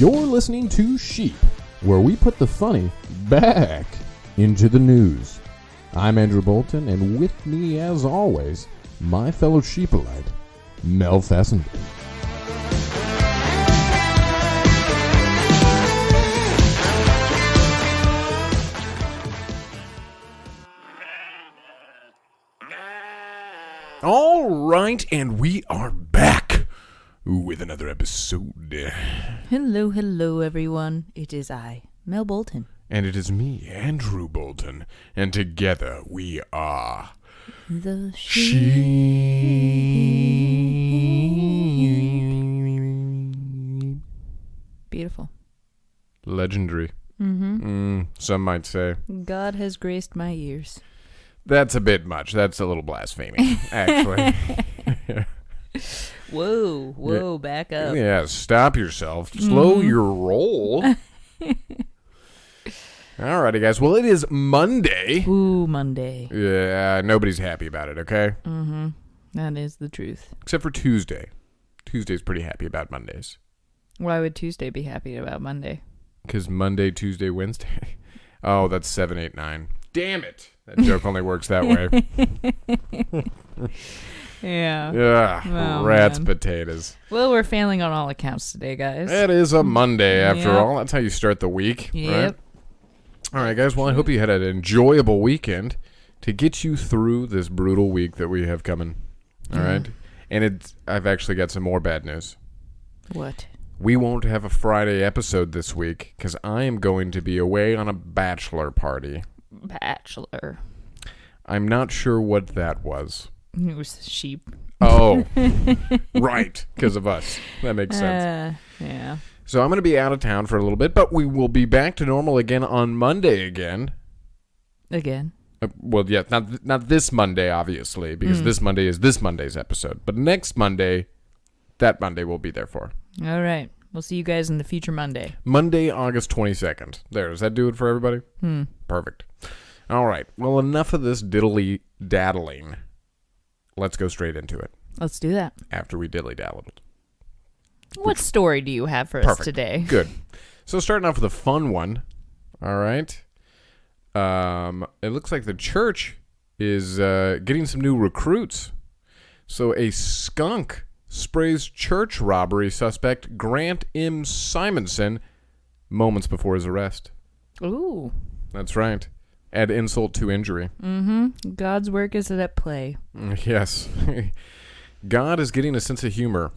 You're listening to Sheep, where we put the funny back into the news. I'm Andrew Bolton, and with me, as always, my fellow sheepolite, Mel Fessenden. All right, and we are back with another episode. Hello, everyone. It is I, Mel Bolton. And it is me, Andrew Bolton. And together we are... The Sheep. Beautiful. Legendary. Mm-hmm. Some might say. God has graced my ears. That's a bit much. That's a little blasphemy, actually. Whoa, back up. Yeah, stop yourself. Slow your roll. Alrighty, guys. Well, it is Monday. Ooh, Monday. Yeah, nobody's happy about it, okay? Mm-hmm. That is the truth. Except for Tuesday. Tuesday's pretty happy about Mondays. Why would Tuesday be happy about Monday? Because Monday, Tuesday, Wednesday. Oh, that's 7, 8, 9. Damn it. That joke only works that way. Yeah. Yeah. Oh, Rat's man. potatoes. Well, we're failing on all accounts today, guys. It is a Monday, after Yep. all. That's how you start the week, Yep. right? All right, guys. Well, I hope you had an enjoyable weekend to get you through this brutal week that we have coming. All right? And I've actually got some more bad news. What? We won't have a Friday episode this week because I am going to be away on a bachelor party. Bachelor. I'm not sure what that was. It was sheep. Oh, right, because of us. That makes sense. Yeah. So I'm going to be out of town for a little bit, but we will be back to normal again on Monday again. Again. Well, yeah, not this Monday, obviously, because this Monday is this Monday's episode. But next Monday, that Monday we'll be there for. All right. We'll see you guys in the future Monday. Monday, August 22nd. There, does that do it for everybody? Perfect. All right. Well, enough of this diddly-daddling. Let's go straight into it. Let's do that. After we diddly-daddled. What story do you have for us today? Good. So starting off with a fun one. All right. It looks like the church is getting some new recruits. So a skunk sprays church robbery suspect Grant M. Simonson moments before his arrest. Ooh. That's right. Add insult to injury. Mm-hmm. God's work is at play. Yes. God is getting a sense of humor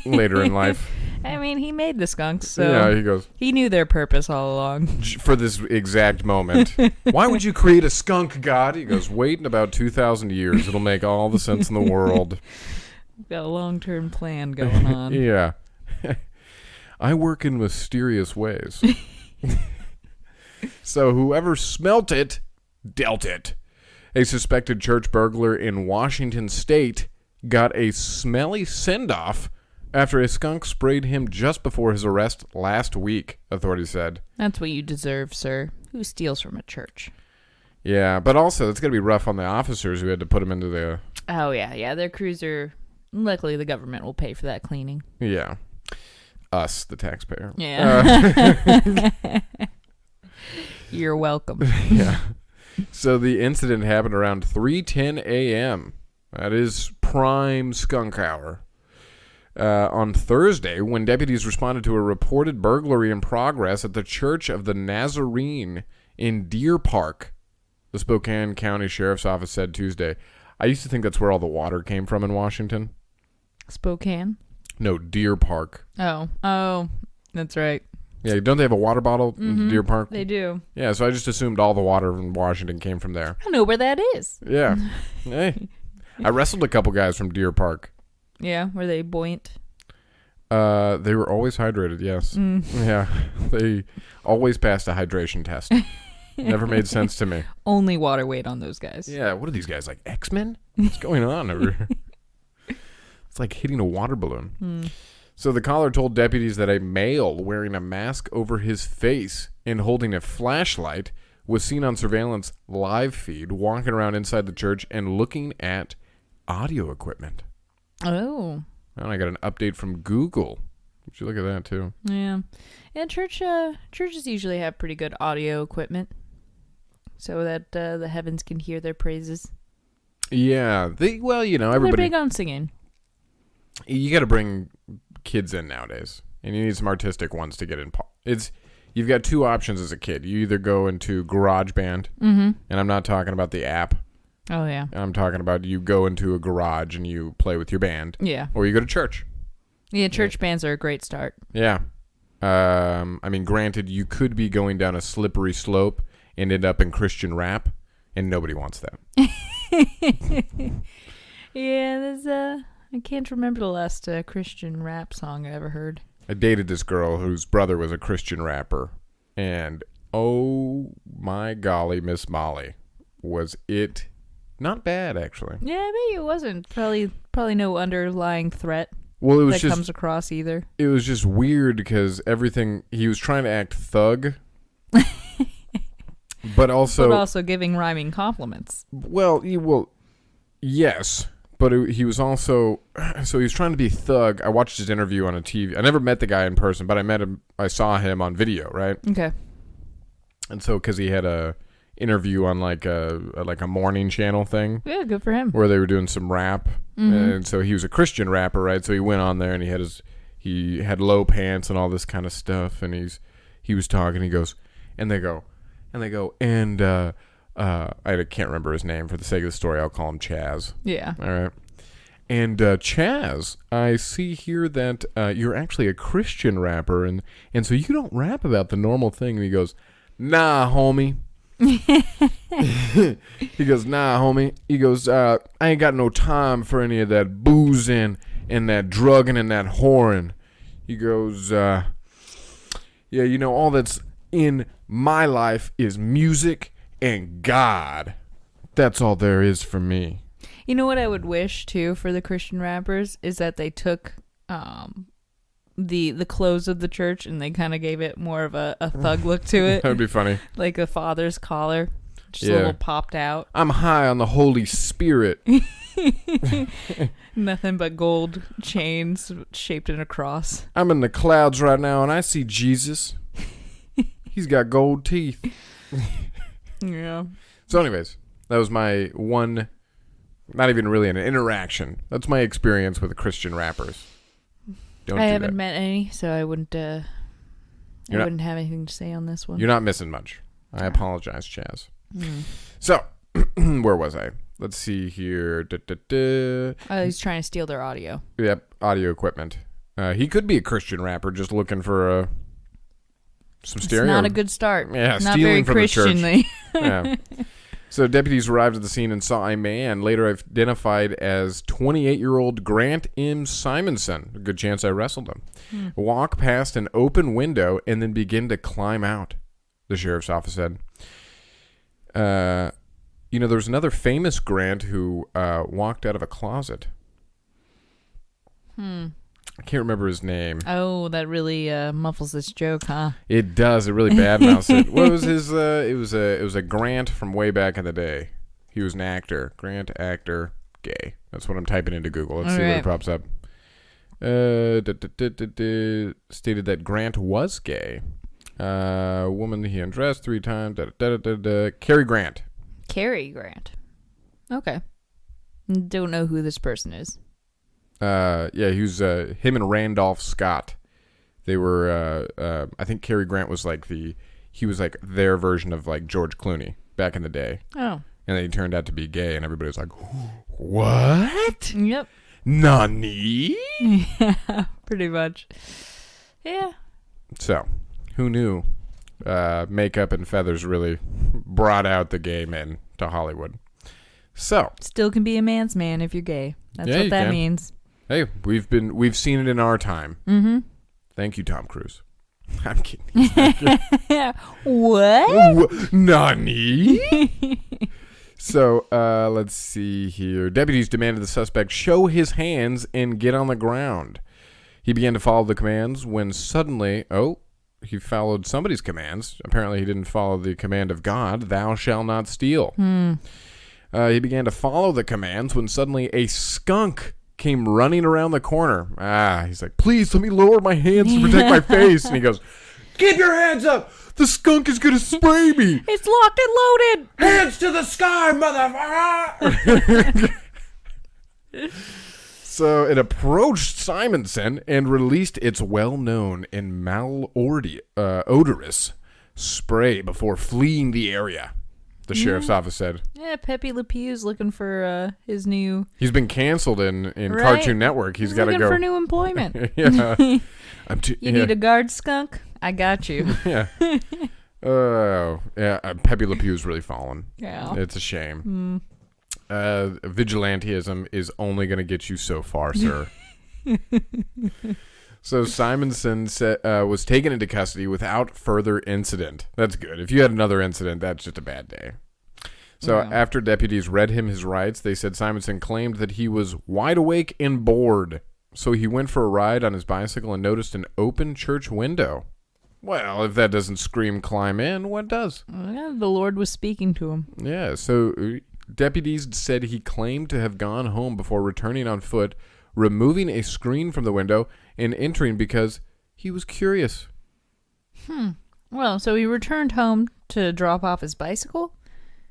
later in life. I mean, he made the skunks, so Yeah, he goes, he knew their purpose all along. for this exact moment. Why would you create a skunk, God? He goes, wait in about 2,000 years. It'll make all the sense in the world. Got a long-term plan going on. Yeah. I work in mysterious ways. So whoever smelt it, dealt it. A suspected church burglar in Washington State got a smelly sendoff after a skunk sprayed him just before his arrest last week, authorities said. That's what you deserve, sir. Who steals from a church? Yeah, but also it's going to be rough on the officers who had to put him into the... Oh, yeah. Their crews are... Luckily, the government will pay for that cleaning. Yeah. Us, the taxpayer. Yeah. You're welcome. Yeah. So the incident happened around 3:10 a.m. That is prime skunk hour. On Thursday, when deputies responded to a reported burglary in progress at the Church of the Nazarene in Deer Park, the Spokane County Sheriff's Office said Tuesday. I used to think that's where all the water came from in Washington. Spokane? No, Deer Park. Oh, that's right. Yeah, don't they have a water bottle in Deer Park? They do. Yeah, so I just assumed all the water in Washington came from there. I don't know where that is. Yeah. Hey, I wrestled a couple guys from Deer Park. Yeah, were they buoyant? They were always hydrated, yes. Yeah, they always passed a hydration test. Never made sense to me. Only water weight on those guys. Yeah, what are these guys, like X-Men? What's going on over here? It's like hitting a water balloon. So the caller told deputies that a male wearing a mask over his face and holding a flashlight was seen on surveillance live feed walking around inside the church and looking at audio equipment. Oh. And I got an update from Google. Would you look at that too? Yeah. And churches usually have pretty good audio equipment so that the heavens can hear their praises. Yeah. They're Everybody. big on singing. You got to bring kids in nowadays, and you need some artistic ones to get in. You've got two options as a kid. You either go into GarageBand, and I'm not talking about the app. Oh, yeah. I'm talking about you go into a garage and you play with your band. Yeah. Or you go to church. Yeah, church bands are a great start. Yeah. Granted, you could be going down a slippery slope and end up in Christian rap, and nobody wants that. Yeah, I can't remember the last Christian rap song I ever heard. I dated this girl whose brother was a Christian rapper, and oh my golly, Miss Molly, was it not bad, actually. Yeah, maybe it wasn't. Probably no underlying threat. Well, it was that comes across either. It was just weird because he was trying to act thug, but also giving rhyming compliments. Well, yes, but he was also he was trying to be thug. I watched his interview on a TV. I never met the guy in person, but I saw him on video, right? Okay. And so because he had a interview on like a morning channel thing. Yeah, good for him. Where they were doing some rap, and so he was a Christian rapper, right? So he went on there and he had low pants and all this kind of stuff, and he was talking. He goes, and they go, I can't remember his name for the sake of the story. I'll call him Chaz. Yeah. All right. And Chaz, I see here that you're actually a Christian rapper, and so you don't rap about the normal thing. And he goes, nah, homie. He goes, nah, homie. He goes, I ain't got no time for any of that boozing and that drugging and that whoring. He goes, yeah, all that's in my life is music and God. That's all there is for me. You know what I would wish too for the Christian rappers is that they took the clothes of the church and they kind of gave it more of a thug look to it. That would be funny. Like a father's collar, just a little popped out. I'm high on the Holy Spirit. Nothing but gold chains shaped in a cross. I'm in the clouds right now and I see Jesus. He's got gold teeth. Yeah. So anyways, that was my one, not even really an interaction. That's my experience with Christian rappers. I haven't met any, so I wouldn't have anything to say on this one. You're not missing much. I apologize, Chaz. So, where was I? Let's see here. He's trying to steal their audio. Yep, audio equipment. He could be a Christian rapper just looking for some stereo. It's not a good start. Yeah, not stealing very from Christianly. the church. Yeah. So deputies arrived at the scene and saw a man later identified as 28-year-old Grant M. Simonson. A good chance I wrestled him. Walk past an open window and then begin to climb out, the sheriff's office said. There was another famous Grant who walked out of a closet. I can't remember his name. Oh, that really muffles this joke, huh? It does. It really badmouths it. What was his? It was a Grant from way back in the day. He was an actor. Grant, actor, gay. That's what I'm typing into Google. Let's see what it pops up. Stated that Grant was gay. Woman he undressed 3 times. Cary Grant. Cary Grant. Okay. Don't know who this person is. He was him and Randolph Scott. They were I think Cary Grant was he was like their version of like George Clooney back in the day. Oh. And then he turned out to be gay and everybody was like, what? Yep. Nani? Yeah, pretty much. Yeah. So, who knew makeup and feathers really brought out the gay men to Hollywood. So. Still can be a man's man if you're gay. That's what that means. Hey, we've seen it in our time. Mm-hmm. Thank you, Tom Cruise. I'm kidding. What? Nani? So, let's see here. Deputies demanded the suspect show his hands and get on the ground. He began to follow the commands when suddenly, he followed somebody's commands. Apparently, he didn't follow the command of God, thou shalt not steal. He began to follow the commands when suddenly a skunk came running around the corner. He's like, please let me lower my hands to protect my face. And he goes, keep your hands up. The skunk is going to spray me. It's locked and loaded. Hands to the sky, motherfucker. So it approached Simonson and released its well-known and malodorous spray before fleeing the area, the sheriff's office said. Yeah, Pepe Le Pew's looking for his new... He's been canceled in right? Cartoon Network. He's got to go. Looking for new employment. Yeah. You need a guard, Skunk? I got you. Yeah. Oh, yeah. Pepe Le Pew's really fallen. Yeah. It's a shame. Vigilantism is only going to get you so far, sir. So Simonson was taken into custody without further incident. That's good. If you had another incident, that's just a bad day. So after deputies read him his rights, they said Simonson claimed that he was wide awake and bored. So he went for a ride on his bicycle and noticed an open church window. Well, if that doesn't scream climb in, what does? Yeah, the Lord was speaking to him. Yeah, so deputies said he claimed to have gone home before returning on foot, removing a screen from the window, and entering because he was curious. Well, so he returned home to drop off his bicycle?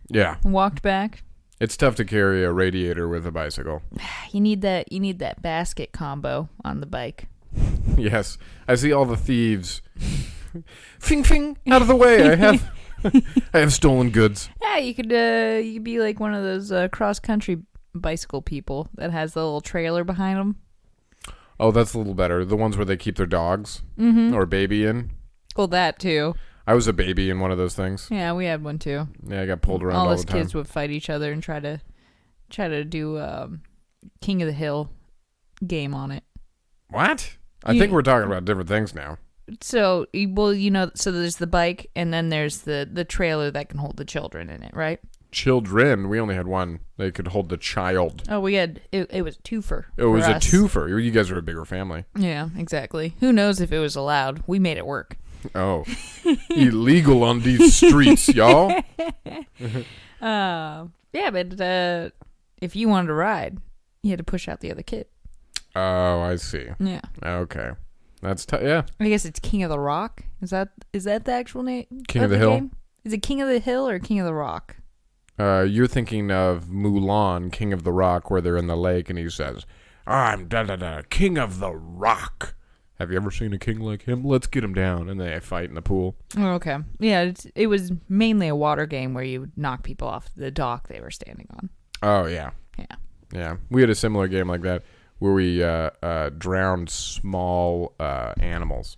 Yeah. And walked back? It's tough to carry a radiator with a bicycle. You need that basket combo on the bike. Yes. I see all the thieves. Fing, fing, out of the way. I have stolen goods. Yeah, you could be like one of those cross-country bicycle people that has the little trailer behind them. Oh, that's a little better. The ones where they keep their dogs or baby in. Well, that too. I was a baby in one of those things. Yeah, we had one too. Yeah, I got pulled around all all the us time. kids would fight each other and try to do King of the Hill game on it. What? I think we're talking about different things now. So, well, so there's the bike, and then there's the trailer that can hold the children in it, right? Children. We only had one. They could hold the child. Oh, we had it was a twofer. It was for a us. twofer. You guys are a bigger family. Yeah, exactly. Who knows if it was allowed? We made it work. Oh, illegal on these streets, y'all. Yeah, but if you wanted to ride, you had to push out the other kid. Oh, I see. Yeah. Okay, that's yeah. I guess it's King of the Rock. Is that the actual name? King of the Hill. Game? Is it King of the Hill or King of the Rock? You're thinking of Mulan, King of the Rock, where they're in the lake, and he says, "I'm King of the Rock." Have you ever seen a king like him? Let's get him down. And they fight in the pool. Oh, okay. Yeah, it was mainly a water game where you would knock people off the dock they were standing on. Oh, yeah. Yeah. Yeah. We had a similar game like that where we drowned small animals.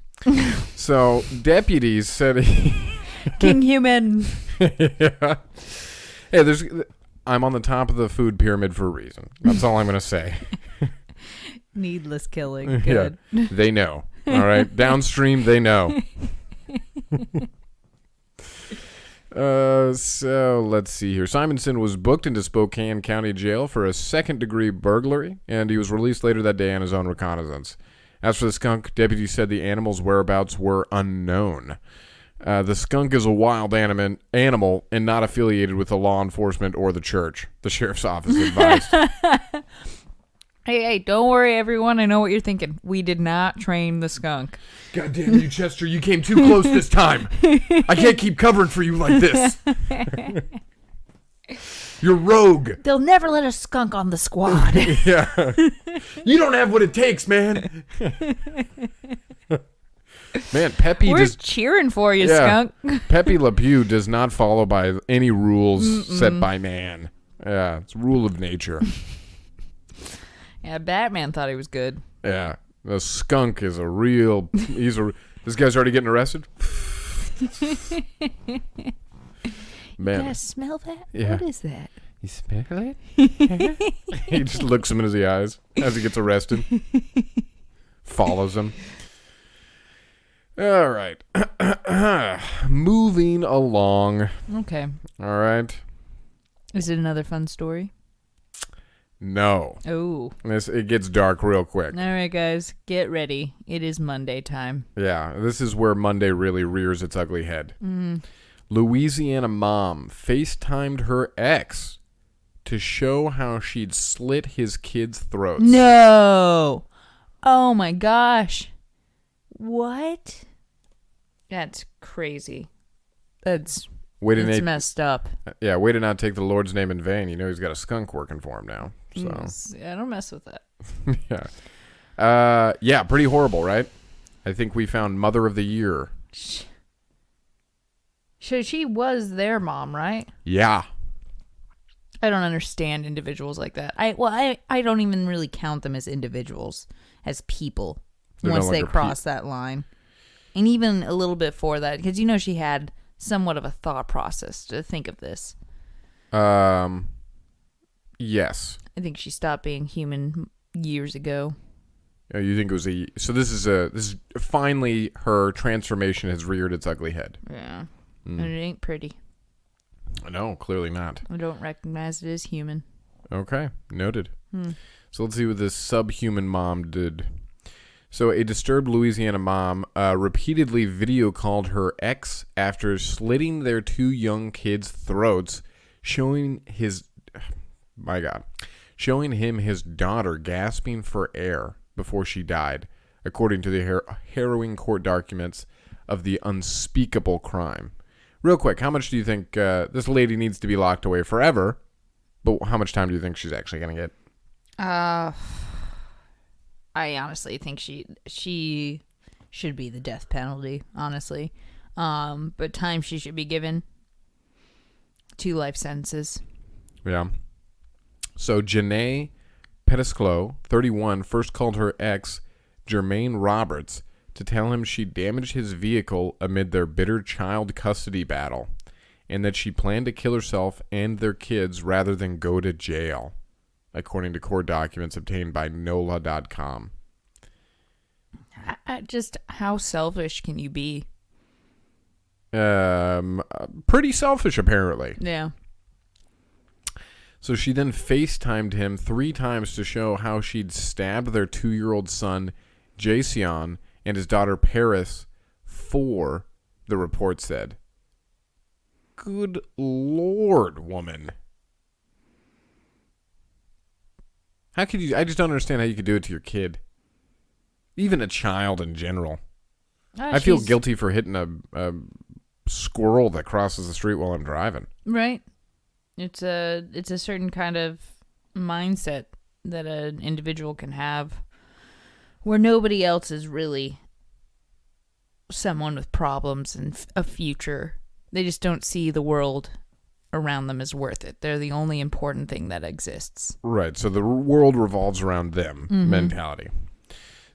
So deputies said... King Human. Yeah. Hey, I'm on the top of the food pyramid for a reason. That's all I'm going to say. Needless killing. Good. Yeah, they know. All right. Downstream, they know. So let's see here. Simonson was booked into Spokane County Jail for a second-degree burglary, and he was released later that day on his own recognizance. As for the skunk, deputies said the animal's whereabouts were unknown. The skunk is a wild animal and not affiliated with the law enforcement or the church, the sheriff's office advised. Hey, don't worry, everyone. I know what you're thinking. We did not train the skunk. God damn you, Chester. You came too close this time. I can't keep covering for you like this. You're rogue. They'll never let a skunk on the squad. Yeah. You don't have what it takes, man. Man, Pepe We're cheering for you, skunk. Pepe Le Pew does not follow by any rules set by man. Yeah, it's rule of nature. Yeah, Batman thought he was good. Yeah, the skunk is this guy's already getting arrested. Man, You guys smell that? Yeah. What is that? you smell it? He just looks him in his eyes as he gets arrested. Follows him. All right. Moving along. Okay. All right. Is it another fun story? No. Oh. It gets dark real quick. All right, guys. Get ready. It is Monday time. Yeah, this is where Monday really rears its ugly head. Louisiana mom FaceTimed her ex to show how she'd slit his kids' throats. No. Oh my gosh. What? That's crazy. That's messed up. Yeah, way to not take the Lord's name in vain. You know he's got a skunk working for him now. So Yeah, don't mess with that. yeah. Yeah, pretty horrible, right? I think we found Mother of the Year. So she was their mom, right? Yeah. I don't understand individuals like that. I don't even really count them as individuals, as people, once they cross that line. And even a little bit for that, because she had somewhat of a thought process to think of this. Yes. I think she stopped being human years ago. You think it was so this is finally her transformation has reared its ugly head. Yeah. And it ain't pretty. No, clearly not. I don't recognize it as human. Okay, noted. So let's see what this subhuman mom did. So a disturbed Louisiana mom repeatedly video called her ex after slitting their 2 young kids' throats, showing him his daughter gasping for air before she died, according to the harrowing court documents of the unspeakable crime. Real quick, how much do you think this lady needs to be locked away forever? But how much time do you think she's actually going to get? I honestly think she should be the death penalty, honestly. But time she should be given 2 life sentences. Yeah. So Janae Pettisclo, 31, first called her ex, Jermaine Roberts, to tell him she damaged his vehicle amid their bitter child custody battle, and that she planned to kill herself and their kids rather than go to jail, according to court documents obtained by NOLA.com. Just how selfish can you be? Pretty selfish, apparently. Yeah. So she then FaceTimed him 3 times to show how she'd stabbed their 2-year-old son, Jason, and his daughter, Paris, 4, the report said. Good Lord, woman. How could you... I just don't understand how you could do it to your kid. Even a child in general. I feel guilty for hitting a squirrel that crosses the street while I'm driving. Right. It's a certain kind of mindset that an individual can have where nobody else is really someone with problems and a future. They just don't see the world around them as worth it. They're the only important thing that exists. Right. So the world revolves around them mentality.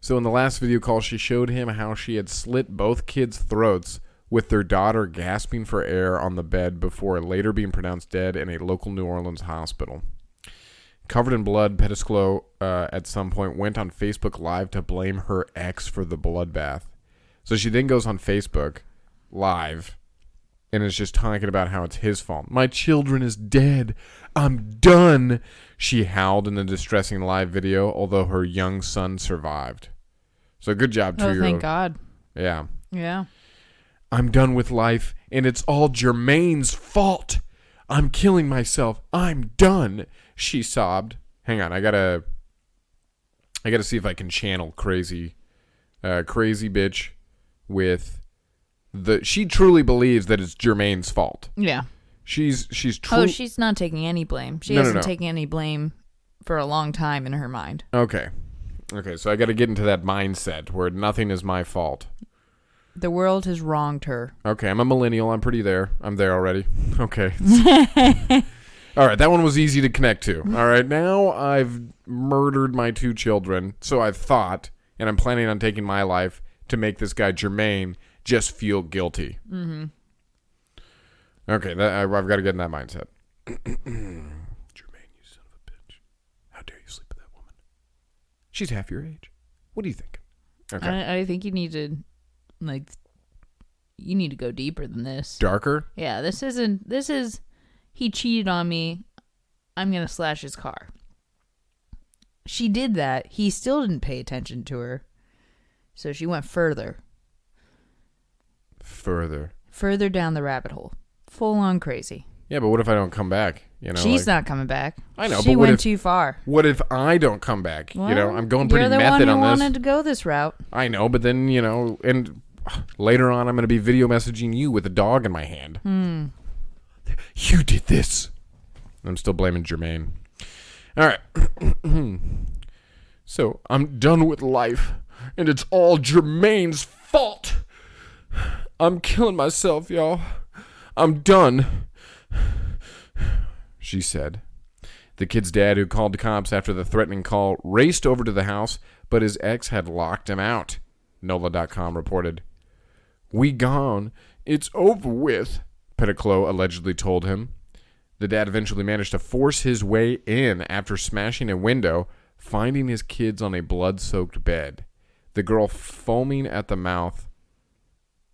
So in the last video call, she showed him how she had slit both kids' throats with their daughter gasping for air on the bed before later being pronounced dead in a local New Orleans hospital. Covered in blood, Pettisclo at some point went on Facebook Live to blame her ex for the bloodbath. So she then goes on Facebook Live and is just talking about how it's his fault. My children is dead. I'm done, she howled in the distressing live video, although her young son survived. So good job, 2-year-old. Oh, thank God. Yeah. Yeah. I'm done with life, and it's all Jermaine's fault. I'm killing myself. I'm done, she sobbed. Hang on, I gotta see if I can channel crazy bitch with she truly believes that it's Jermaine's fault. Yeah. She's she's not taking any blame. She hasn't taken any blame for a long time in her mind. Okay, so I got to get into that mindset where nothing is my fault. The world has wronged her. Okay, I'm a millennial. I'm pretty there. I'm there already. Okay. All right, that one was easy to connect to. All right, now I've murdered my 2 children, so I've thought, and I'm planning on taking my life to make this guy Jermaine just feel guilty. Mm-hmm. Okay, I've got to get in that mindset. Jermaine, you son of a bitch. How dare you sleep with that woman? She's half your age. What do you think? Okay. I think you need to, you need to go deeper than this. Darker? Yeah, this is, he cheated on me. I'm going to slash his car. She did that. He still didn't pay attention to her. So she went further. Further down the rabbit hole. Full on crazy. Yeah, but what if I don't come back? You know, she's not coming back. I know, she but what went if, too far. What if I don't come back? Well, you know, I'm going pretty you're the method one on who this. wanted to go this route. I know, but then, you know, and later on I'm going to be video messaging you with a dog in my hand. You did this. I'm still blaming Jermaine. All right. So, I'm done with life, and it's all Jermaine's fault. I'm killing myself, y'all. I'm done, she said. The kid's dad, who called the cops after the threatening call, raced over to the house, but his ex had locked him out, NOLA.com reported. We gone. It's over with, Petticlow allegedly told him. The dad eventually managed to force his way in after smashing a window, finding his kids on a blood-soaked bed. The girl foaming at the mouth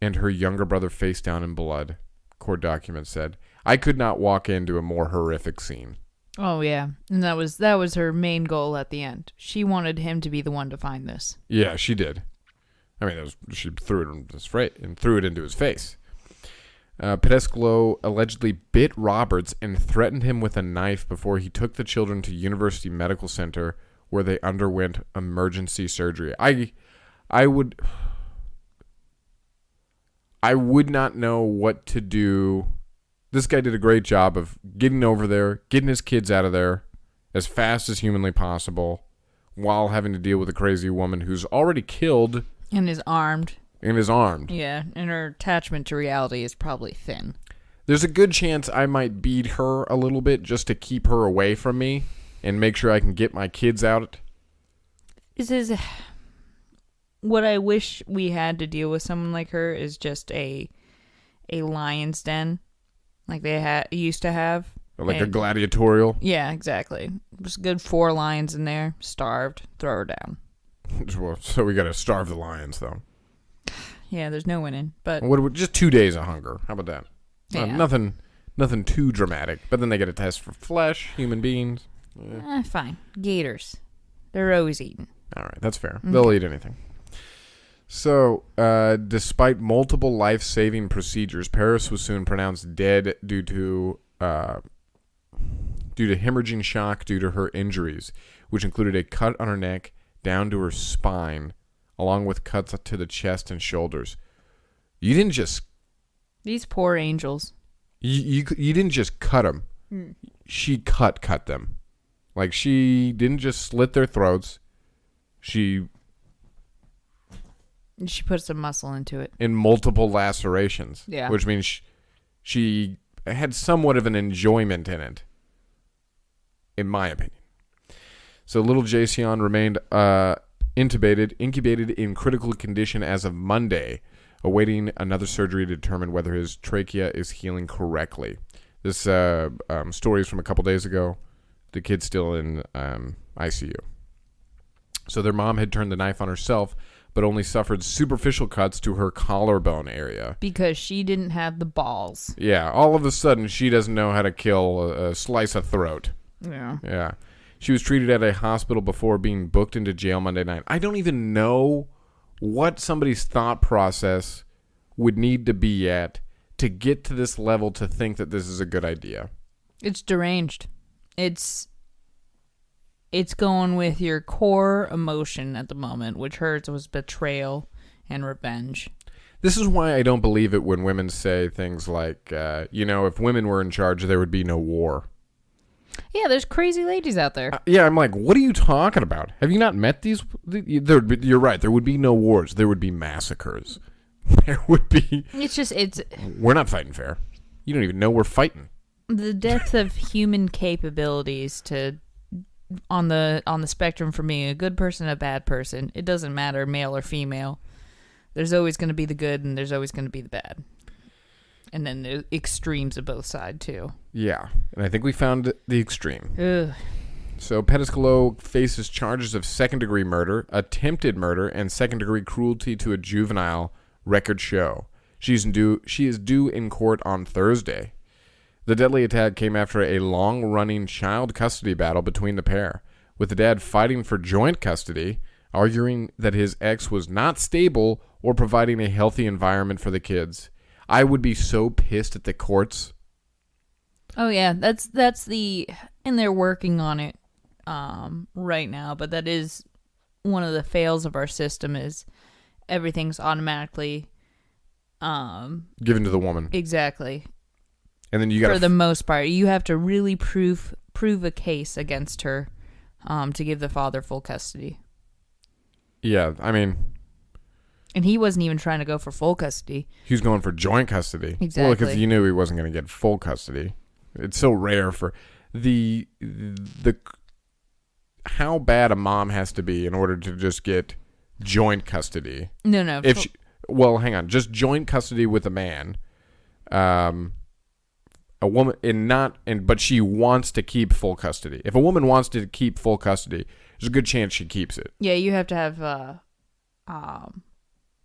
and her younger brother face down in blood, court documents said. I could not walk into a more horrific scene. Oh yeah, and that was her main goal at the end. She wanted him to be the one to find this. Yeah, she did. I mean, she threw it into his face. Petesclo allegedly bit Roberts and threatened him with a knife before he took the children to University Medical Center, where they underwent emergency surgery. I would not know what to do. This guy did a great job of getting over there, getting his kids out of there as fast as humanly possible, while having to deal with a crazy woman who's already killed and is armed. Yeah, and her attachment to reality is probably thin. There's a good chance I might beat her a little bit just to keep her away from me and make sure I can get my kids out. This is what I wish we had to deal with someone like her is just a lion's den. Like they used to have. Like a gladiatorial? Yeah, exactly. Just a good 4 lions in there, starved, throw her down. So we got to starve the lions, though. Yeah, there's no winning. But just 2 days of hunger. How about that? Yeah. Nothing too dramatic. But then they get a test for flesh, human beings. Fine. Gators. They're always eating. All right, that's fair. They'll eat anything. So, despite multiple life-saving procedures, Paris was soon pronounced dead due to hemorrhaging shock due to her injuries, which included a cut on her neck down to her spine, along with cuts to the chest and shoulders. You didn't just... These poor angels. You didn't just cut them. She cut them. Like, she didn't just slit their throats. She put some muscle into it. In multiple lacerations. Yeah. Which means she had somewhat of an enjoyment in it, in my opinion. So little Jason remained incubated in critical condition as of Monday, awaiting another surgery to determine whether his trachea is healing correctly. This story is from a couple days ago. The kid's still in ICU. So their mom had turned the knife on herself, but only suffered superficial cuts to her collarbone area. Because she didn't have the balls. Yeah, all of a sudden she doesn't know how to kill a slice of throat. Yeah. Yeah. She was treated at a hospital before being booked into jail Monday night. I don't even know what somebody's thought process would need to be at to get to this level to think that this is a good idea. It's deranged. It's going with your core emotion at the moment, which hers was betrayal and revenge. This is why I don't believe it when women say things like, if women were in charge, there would be no war. Yeah, there's crazy ladies out there. Yeah, I'm like, what are you talking about? Have you not met these? You're right. There would be no wars. There would be massacres. There would be. We're not fighting fair. You don't even know we're fighting. The depth of human capabilities on the spectrum for me, a good person, a bad person. It doesn't matter, male or female. There's always going to be the good, and there's always going to be the bad. And then the extremes of both sides, too. Yeah, and I think we found the extreme. Ugh. So Pettiscolo faces charges of second-degree murder, attempted murder, and second-degree cruelty to a juvenile, records show. She is due in court on Thursday. The deadly attack came after a long-running child custody battle between the pair, with the dad fighting for joint custody, arguing that his ex was not stable or providing a healthy environment for the kids. I would be so pissed at the courts Oh yeah, that's and they're working on it right now, but that is one of the fails of our system is everything's automatically given to the woman. Exactly. And then you got for the most part, you have to really prove a case against her to give the father full custody. Yeah, I mean, and he wasn't even trying to go for full custody. He was going for joint custody. Exactly. Well, because he knew he wasn't going to get full custody. It's so rare for the how bad a mom has to be in order to just get joint custody. No. If she, well, hang on, just joint custody with a man, a woman, but she wants to keep full custody. If a woman wants to keep full custody, there's a good chance she keeps it. Yeah, you have to have.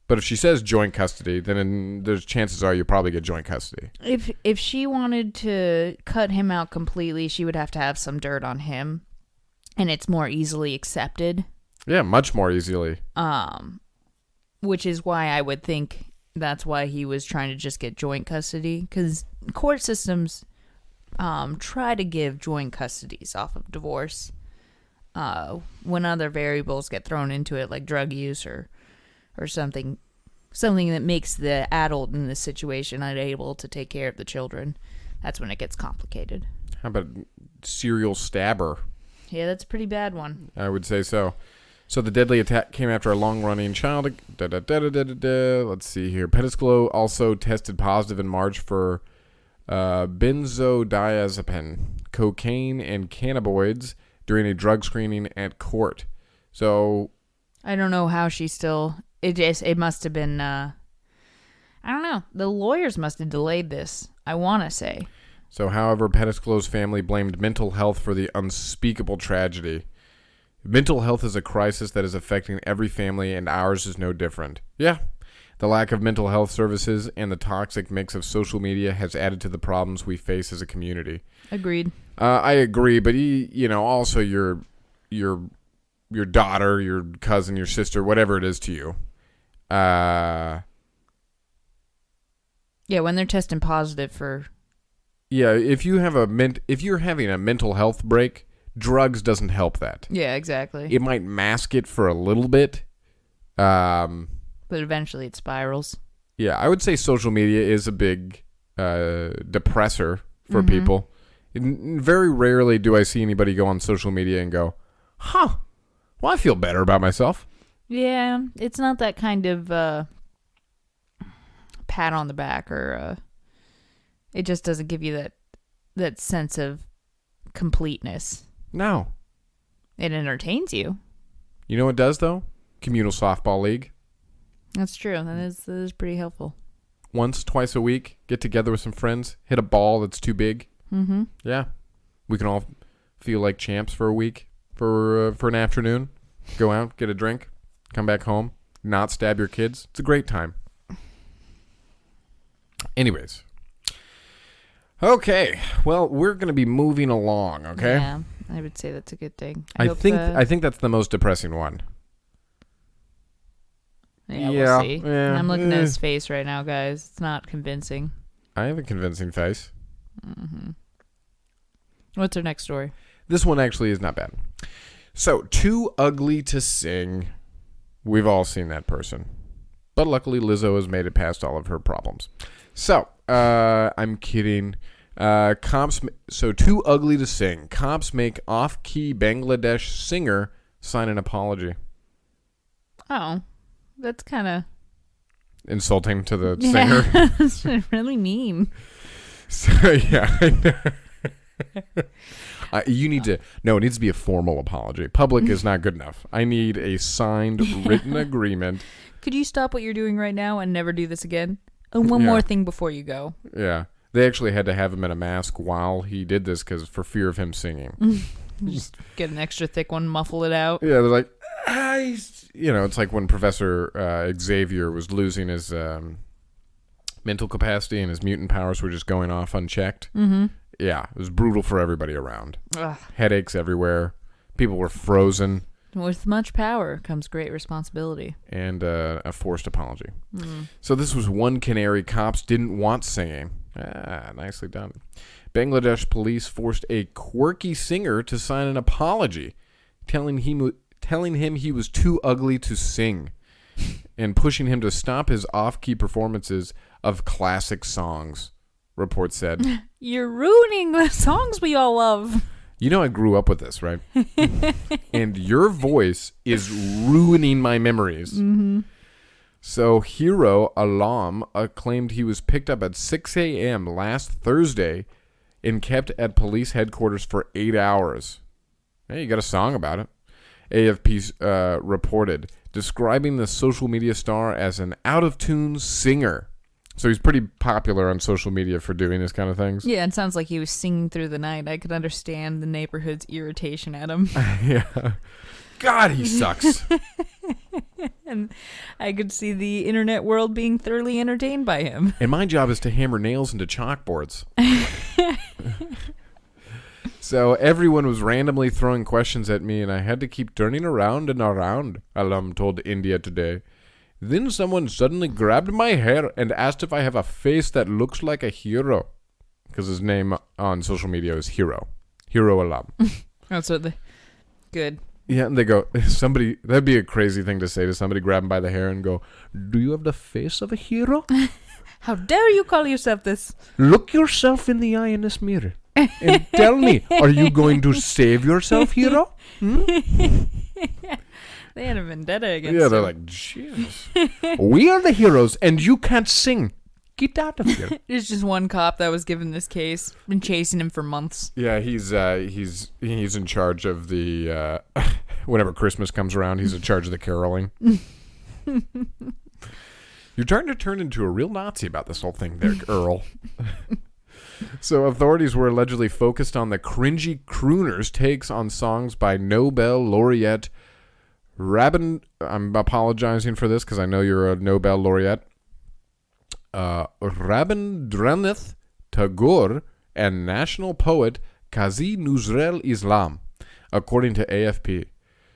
But if she says joint custody, then there's chances are you probably get joint custody. If she wanted to cut him out completely, she would have to have some dirt on him, and it's more easily accepted. Yeah, much more easily. Which is why I would think that's why he was trying to just get joint custody, because court systems try to give joint custodies off of divorce when other variables get thrown into it, like drug use or something that makes the adult in this situation unable to take care of the children. That's when it gets complicated. How about serial stabber? Yeah, that's a pretty bad one. I would say so. So the deadly attack came after a long-running child. Let's see here. Pettisclo also tested positive in March for benzodiazepine, cocaine, and cannabinoids during a drug screening at court. So I don't know how she still... It must have been... I don't know. The lawyers must have delayed this, I want to say. So, however, Pettisclo's family blamed mental health for the unspeakable tragedy. Mental health is a crisis that is affecting every family, and ours is no different. Yeah. The lack of mental health services and the toxic mix of social media has added to the problems we face as a community. Agreed. I agree, but also your daughter, your cousin, your sister, whatever it is to you. Yeah, when they're testing positive for... Yeah, if you're having a mental health break, drugs doesn't help that. Yeah, exactly. It might mask it for a little bit. But eventually it spirals. Yeah, I would say social media is a big depressor for people. Very rarely do I see anybody go on social media and go, well, I feel better about myself. Yeah, it's not that kind of pat on the back or it just doesn't give you that sense of completeness. No. It entertains you. You know what does, though? Communal softball league. That's true. That is pretty helpful. Once, twice a week, get together with some friends, hit a ball that's too big. Mm-hmm. Yeah. We can all feel like champs for a week, for an afternoon. Go out, get a drink, come back home, not stab your kids. It's a great time. Anyways. Okay. Well, we're going to be moving along, okay? Yeah, I would say that's a good thing. I think that's the most depressing one. Yeah, we'll see. Yeah, I'm looking at his face right now, guys. It's not convincing. I have a convincing face. Mm-hmm. What's our next story? This one actually is not bad. So, too ugly to sing. We've all seen that person. But luckily, Lizzo has made it past all of her problems. So, I'm kidding. So, too ugly to sing. Cops make off-key Bangladesh singer sign an apology. Oh, that's kind of... insulting to the singer. That's really mean. So, yeah, I know. You need to... No, it needs to be a formal apology. Public is not good enough. I need a signed, written agreement. Could you stop what you're doing right now and never do this again? And one more thing before you go. Yeah. They actually had to have him in a mask while he did this for fear of him singing. Just get an extra thick one, muffle it out. Yeah, they're like... it's like when Professor Xavier was losing his mental capacity and his mutant powers were just going off unchecked. Mm-hmm. Yeah, it was brutal for everybody around. Ugh. Headaches everywhere. People were frozen. With much power comes great responsibility. And a forced apology. Mm. So this was one canary cops didn't want singing. Nicely done. Bangladesh police forced a quirky singer to sign an apology, telling him he was too ugly to sing, and pushing him to stop his off-key performances of classic songs, reports said. You're ruining the songs we all love. You know I grew up with this, right? And your voice is ruining my memories. Mm-hmm. So Hero Alam claimed he was picked up at 6 a.m. last Thursday and kept at police headquarters for 8 hours. Hey, you got a song about it. AFP reported, describing the social media star as an out-of-tune singer. So he's pretty popular on social media for doing this kind of things. Yeah, it sounds like he was singing through the night. I could understand the neighborhood's irritation at him. Yeah. God, he sucks. And I could see the internet world being thoroughly entertained by him. And my job is to hammer nails into chalkboards. So everyone was randomly throwing questions at me, and I had to keep turning around and around, Alam told India Today. Then someone suddenly grabbed my hair and asked if I have a face that looks like a hero. Because his name on social media is Hero. Hero Alam. That's what good. Yeah, and they go, that'd be a crazy thing to say to somebody, grab him by the hair and go, do you have the face of a hero? How dare you call yourself this? Look yourself in the eye in this mirror and tell me, are you going to save yourself, hero? They had a vendetta against Yeah, they're him. like, Jesus. We are the heroes and you can't sing. Get out of here. There's just one cop that was given this case. Been chasing him for months. Yeah, he's in charge of the whenever Christmas comes around, he's in charge of the caroling. You're starting to turn into a real Nazi about this whole thing there, Earl. So authorities were allegedly focused on the cringy crooner's takes on songs by Nobel laureate I'm apologizing for this because I know you're a Nobel laureate. Rabindranath Tagore and national poet Qazi Nuzrul Islam, according to AFP.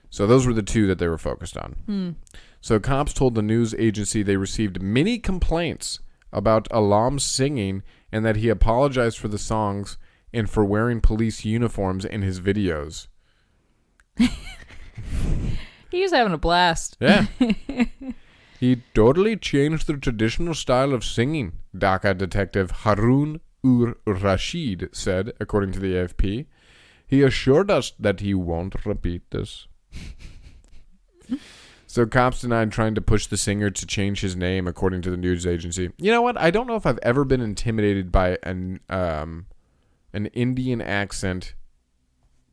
So those were the two that they were focused on. So cops told the news agency they received many complaints about Alam's singing and that he apologized for the songs and for wearing police uniforms in his videos. He was having a blast. Yeah. He totally changed the traditional style of singing, Dhaka detective Harun Rashid said, according to the AFP. He assured us that he won't repeat this. So cops denied trying to push the singer to change his name, according to the news agency. You know what? I don't know if I've ever been intimidated by an Indian accent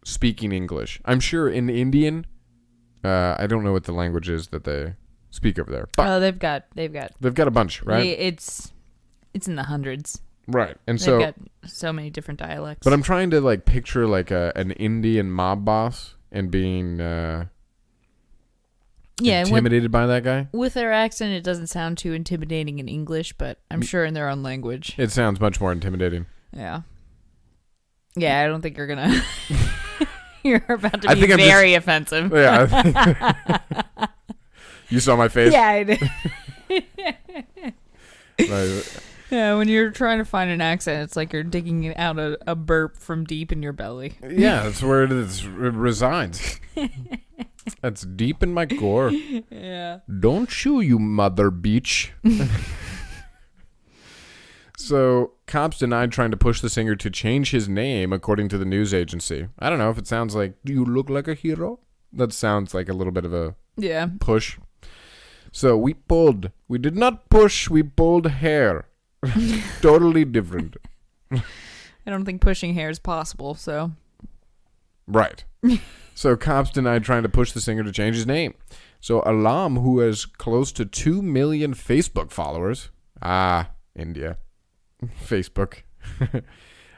speaking English. I'm sure in Indian, I don't know what the language is that they speak over there. But they've got a bunch, right? It's in the hundreds. Right. And They've got so many different dialects. But I'm trying to like picture like an Indian mob boss and being intimidated by that guy. With their accent, it doesn't sound too intimidating in English, but I'm sure in their own language. It sounds much more intimidating. Yeah. Yeah, I don't think you're gonna. You're about to be very offensive. Yeah. You saw my face? Yeah, I did. Yeah, when you're trying to find an accent, it's like you're digging out a burp from deep in your belly. Yeah, that's where it resides. That's deep in my core. Yeah. Don't you mother beach. So, cops denied trying to push the singer to change his name, according to the news agency. I don't know if it sounds like, do you look like a hero? That sounds like a little bit of a push. So, we did not push, we pulled hair. Totally different. I don't think pushing hair is possible, so. Right. So, cops denied trying to push the singer to change his name. So, Alam, who has close to 2 million Facebook followers, India, Facebook,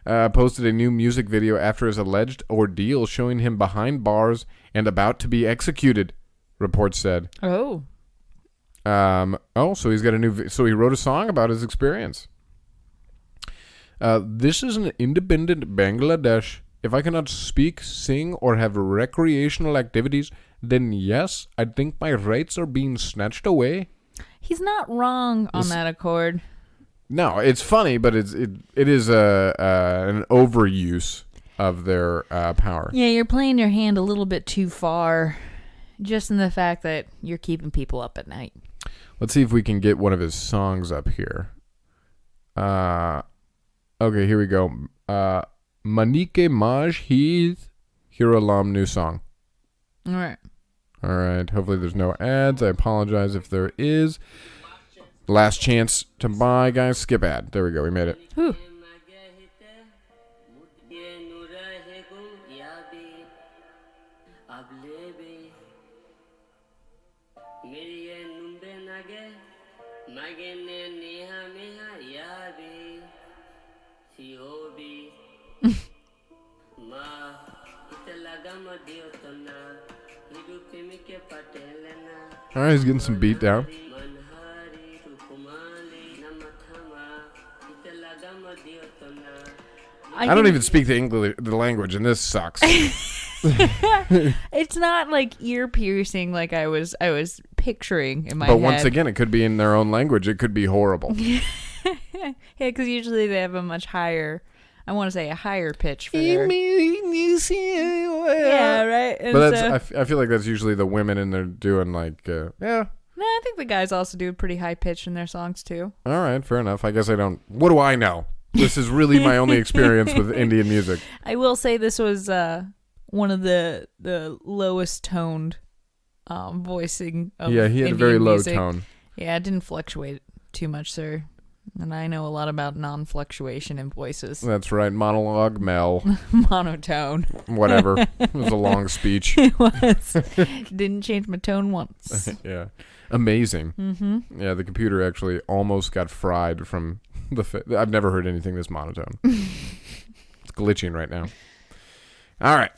posted a new music video after his alleged ordeal showing him behind bars and about to be executed, reports said. Oh. So he's got so he wrote a song about his experience. This is an independent Bangladesh. If I cannot speak, sing, or have recreational activities, then yes, I think my rights are being snatched away. He's not wrong on that accord. No, it's funny, but it is an overuse of their power. Yeah, you're playing your hand a little bit too far, just in the fact that you're keeping people up at night. Let's see if we can get one of his songs up here. Okay, here we go. Manike Maj Heath Hiralam new song. All right. All right. Hopefully there's no ads. I apologize if there is. Last chance to buy, guys. Skip ad. There we go. We made it. Whew. All right, he's getting some beat down. I don't even speak the language, and this sucks. It's not like ear piercing like I was picturing in my head. But once again, it could be in their own language. It could be horrible. Yeah, because usually they have a much higher, I want to say a higher pitch for their... Yeah, right. And but that's I feel like that's usually the women, and they're doing like, yeah. No, I think the guys also do a pretty high pitch in their songs too. All right, fair enough. I guess I don't... What do I know? This is really my only experience with Indian music. I will say this was one of the lowest toned voicing of Yeah, he had Indian a very low music. tone. Yeah, it didn't fluctuate too much, sir. And I know a lot about non-fluctuation in voices. That's right. Monologue, Mel. Monotone. Whatever. It was a long speech. It was. Didn't change my tone once. Yeah. Amazing. Mm-hmm. Yeah, the computer actually almost got fried from I've never heard anything this monotone. It's glitching right now. All right.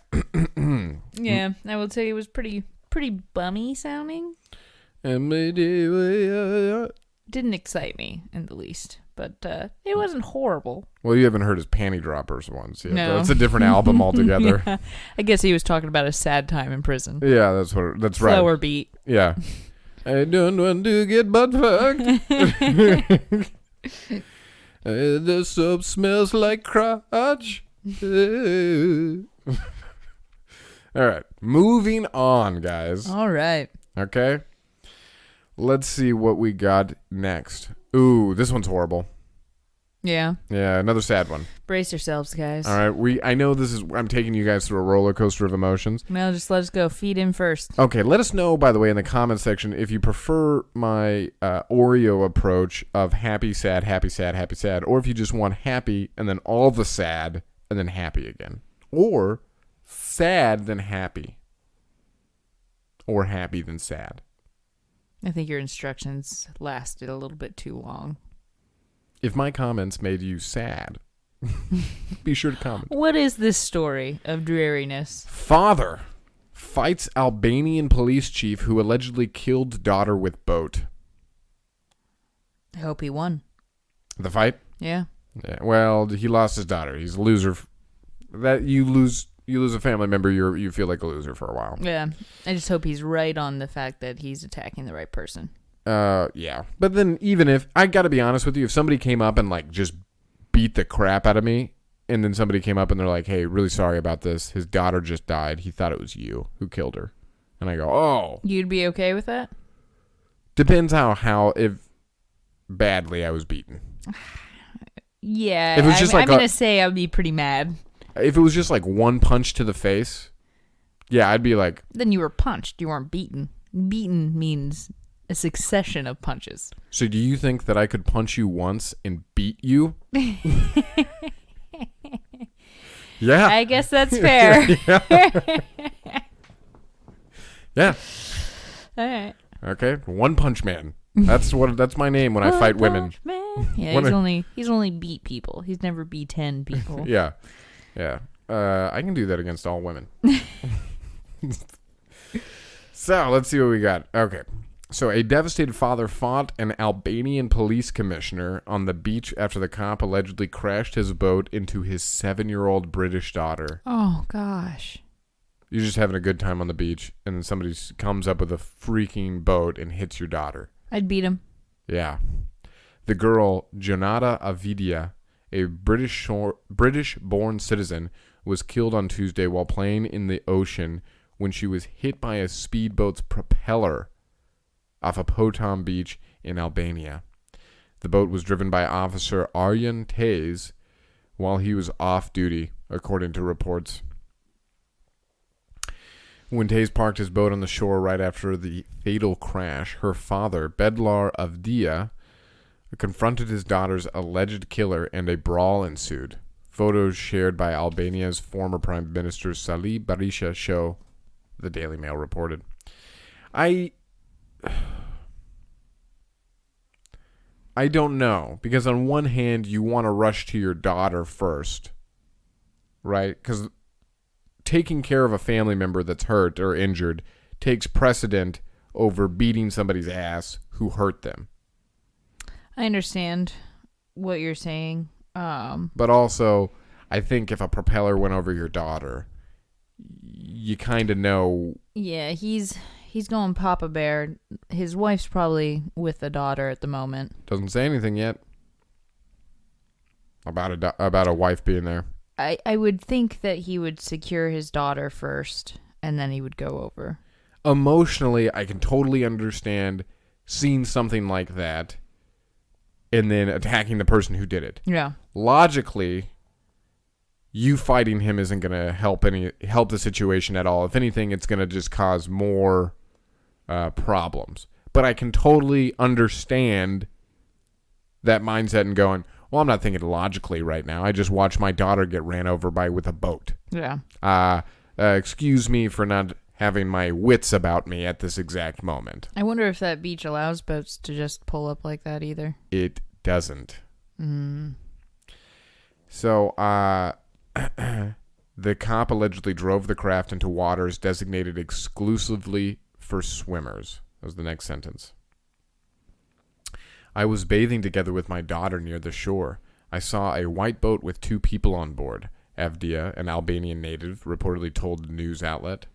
Yeah, I would say it was pretty bummy sounding. Didn't excite me in the least, but it wasn't horrible. Well, you haven't heard his Panty Droppers ones yet. No. That's a different album altogether. Yeah. I guess he was talking about a sad time in prison. Yeah, that's right. Slower beat. Yeah. I don't want to get butt fucked. The soap smells like crotch. All right. Moving on, guys. All right. Okay. Let's see what we got next. Ooh, this one's horrible. Yeah. Yeah, another sad one. Brace yourselves, guys. All right. I know I'm taking you guys through a roller coaster of emotions. Now just let us go. Feed in first. Okay, let us know, by the way, in the comments section if you prefer my Oreo approach of happy, sad, happy, sad, happy, sad, or if you just want happy and then all the sad and then happy again. Or sad then happy. Or happy then sad. I think your instructions lasted a little bit too long. If my comments made you sad, be sure to comment. What is this story of dreariness? Father fights Albanian police chief who allegedly killed daughter with boat. I hope he won. The fight? Yeah. Yeah. Well, he lost his daughter. He's a loser. That you lose a family member, you feel like a loser for a while. Yeah. I just hope he's right on the fact that he's attacking the right person. Yeah. But then even if, I gotta be honest with you, if somebody came up and like just beat the crap out of me, and then somebody came up and they're like, hey, really sorry about this. His daughter just died. He thought it was you who killed her. And I go, oh. You'd be okay with that? Depends if badly I was beaten. Yeah. If it was just I'm going to say I'd be pretty mad. If it was just like one punch to the face, yeah, I'd be like... Then you were punched. You weren't beaten. Beaten means a succession of punches. So do you think that I could punch you once and beat you? Yeah. I guess that's fair. Yeah. All right. Okay. One Punch Man. That's my name when I fight women. Yeah, he's only beat people. He's never beaten people. Yeah. Yeah. I can do that against all women. So, let's see what we got. Okay. So, a devastated father fought an Albanian police commissioner on the beach after the cop allegedly crashed his boat into his 7-year-old British daughter. Oh, gosh. You're just having a good time on the beach, and then somebody comes up with a freaking boat and hits your daughter. I'd beat him. Yeah. The girl, Jonata Avidia, a British-born citizen, was killed on Tuesday while playing in the ocean when she was hit by a speedboat's propeller off a Potom beach in Albania. The boat was driven by Officer Aryan Tays while he was off duty, according to reports. When Tays parked his boat on the shore right after the fatal crash, her father, Bedlar Avdia, confronted his daughter's alleged killer and a brawl ensued. Photos shared by Albania's former Prime Minister Sali Berisha show, the Daily Mail reported. I don't know, because on one hand, you want to rush to your daughter first, right? Because taking care of a family member that's hurt or injured takes precedent over beating somebody's ass who hurt them. I understand what you're saying. But also, I think if a propeller went over your daughter, you kind of know. Yeah, he's going Papa Bear. His wife's probably with the daughter at the moment. Doesn't say anything yet about a wife being there. I would think that he would secure his daughter first, and then he would go over. Emotionally, I can totally understand seeing something like that and then attacking the person who did it. Yeah. Logically, you fighting him isn't going to help the situation at all. If anything, it's going to just cause more problems. But I can totally understand that mindset and going, well, I'm not thinking logically right now. I just watched my daughter get ran over with a boat. Yeah. Excuse me for not having my wits about me at this exact moment. I wonder if that beach allows boats to just pull up like that either. It doesn't. Mm. So, the cop allegedly drove the craft into waters designated exclusively for swimmers. That was the next sentence. I was bathing together with my daughter near the shore. I saw a white boat with 2 people on board, Avdia, an Albanian native, reportedly told the news outlet.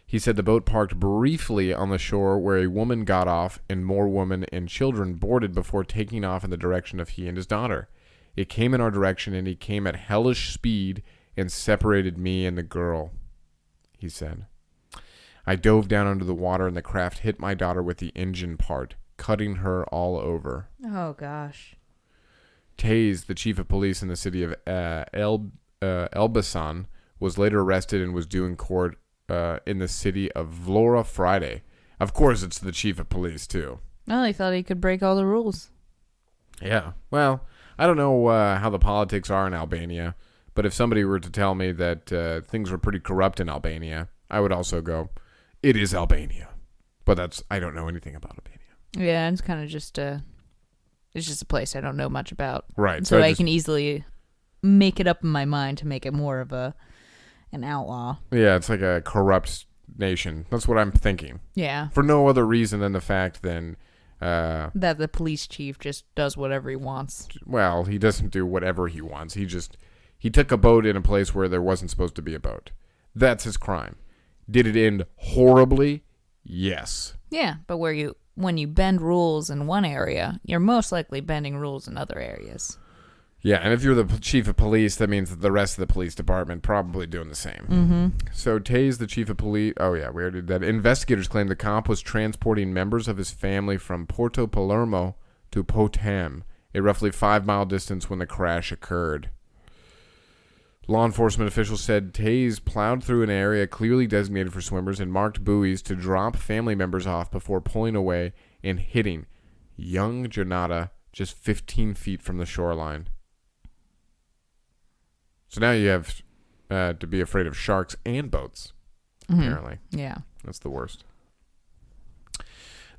He said the boat parked briefly on the shore where a woman got off and more women and children boarded before taking off in the direction of he and his daughter. It came in our direction and he came at hellish speed and separated me and the girl, he said. I dove down under the water and the craft hit my daughter with the engine part, cutting her all over. Oh, gosh. Tays, the chief of police in the city of Elbasan, was later arrested and was due in court in the city of Vlora Friday. Of course, it's the chief of police, too. Well, he thought he could break all the rules. Yeah. Well, I don't know how the politics are in Albania, but if somebody were to tell me that things were pretty corrupt in Albania, I would also go, it is Albania. But I don't know anything about Albania. Yeah, it's kind of just it's just a place I don't know much about. Right. So I can easily make it up in my mind to make it more of an outlaw. Yeah, it's like a corrupt nation. That's what I'm thinking. Yeah. For no other reason than the fact that the police chief just does whatever he wants. Well, he doesn't do whatever he wants. He took a boat in a place where there wasn't supposed to be a boat. That's his crime. Did it end horribly? Yes. Yeah, but when you bend rules in one area, you're most likely bending rules in other areas. Yeah, and if you're the chief of police, that means that the rest of the police department probably doing the same. Mm-hmm. So Tays, the chief of police... Oh, yeah, we already did that. Investigators claim the cop was transporting members of his family from Porto Palermo to Potam, a roughly 5-mile distance when the crash occurred. Law enforcement officials said Tays plowed through an area clearly designated for swimmers and marked buoys to drop family members off before pulling away and hitting young Jonata just 15 feet from the shoreline. So now you have to be afraid of sharks and boats, apparently. Yeah. That's the worst.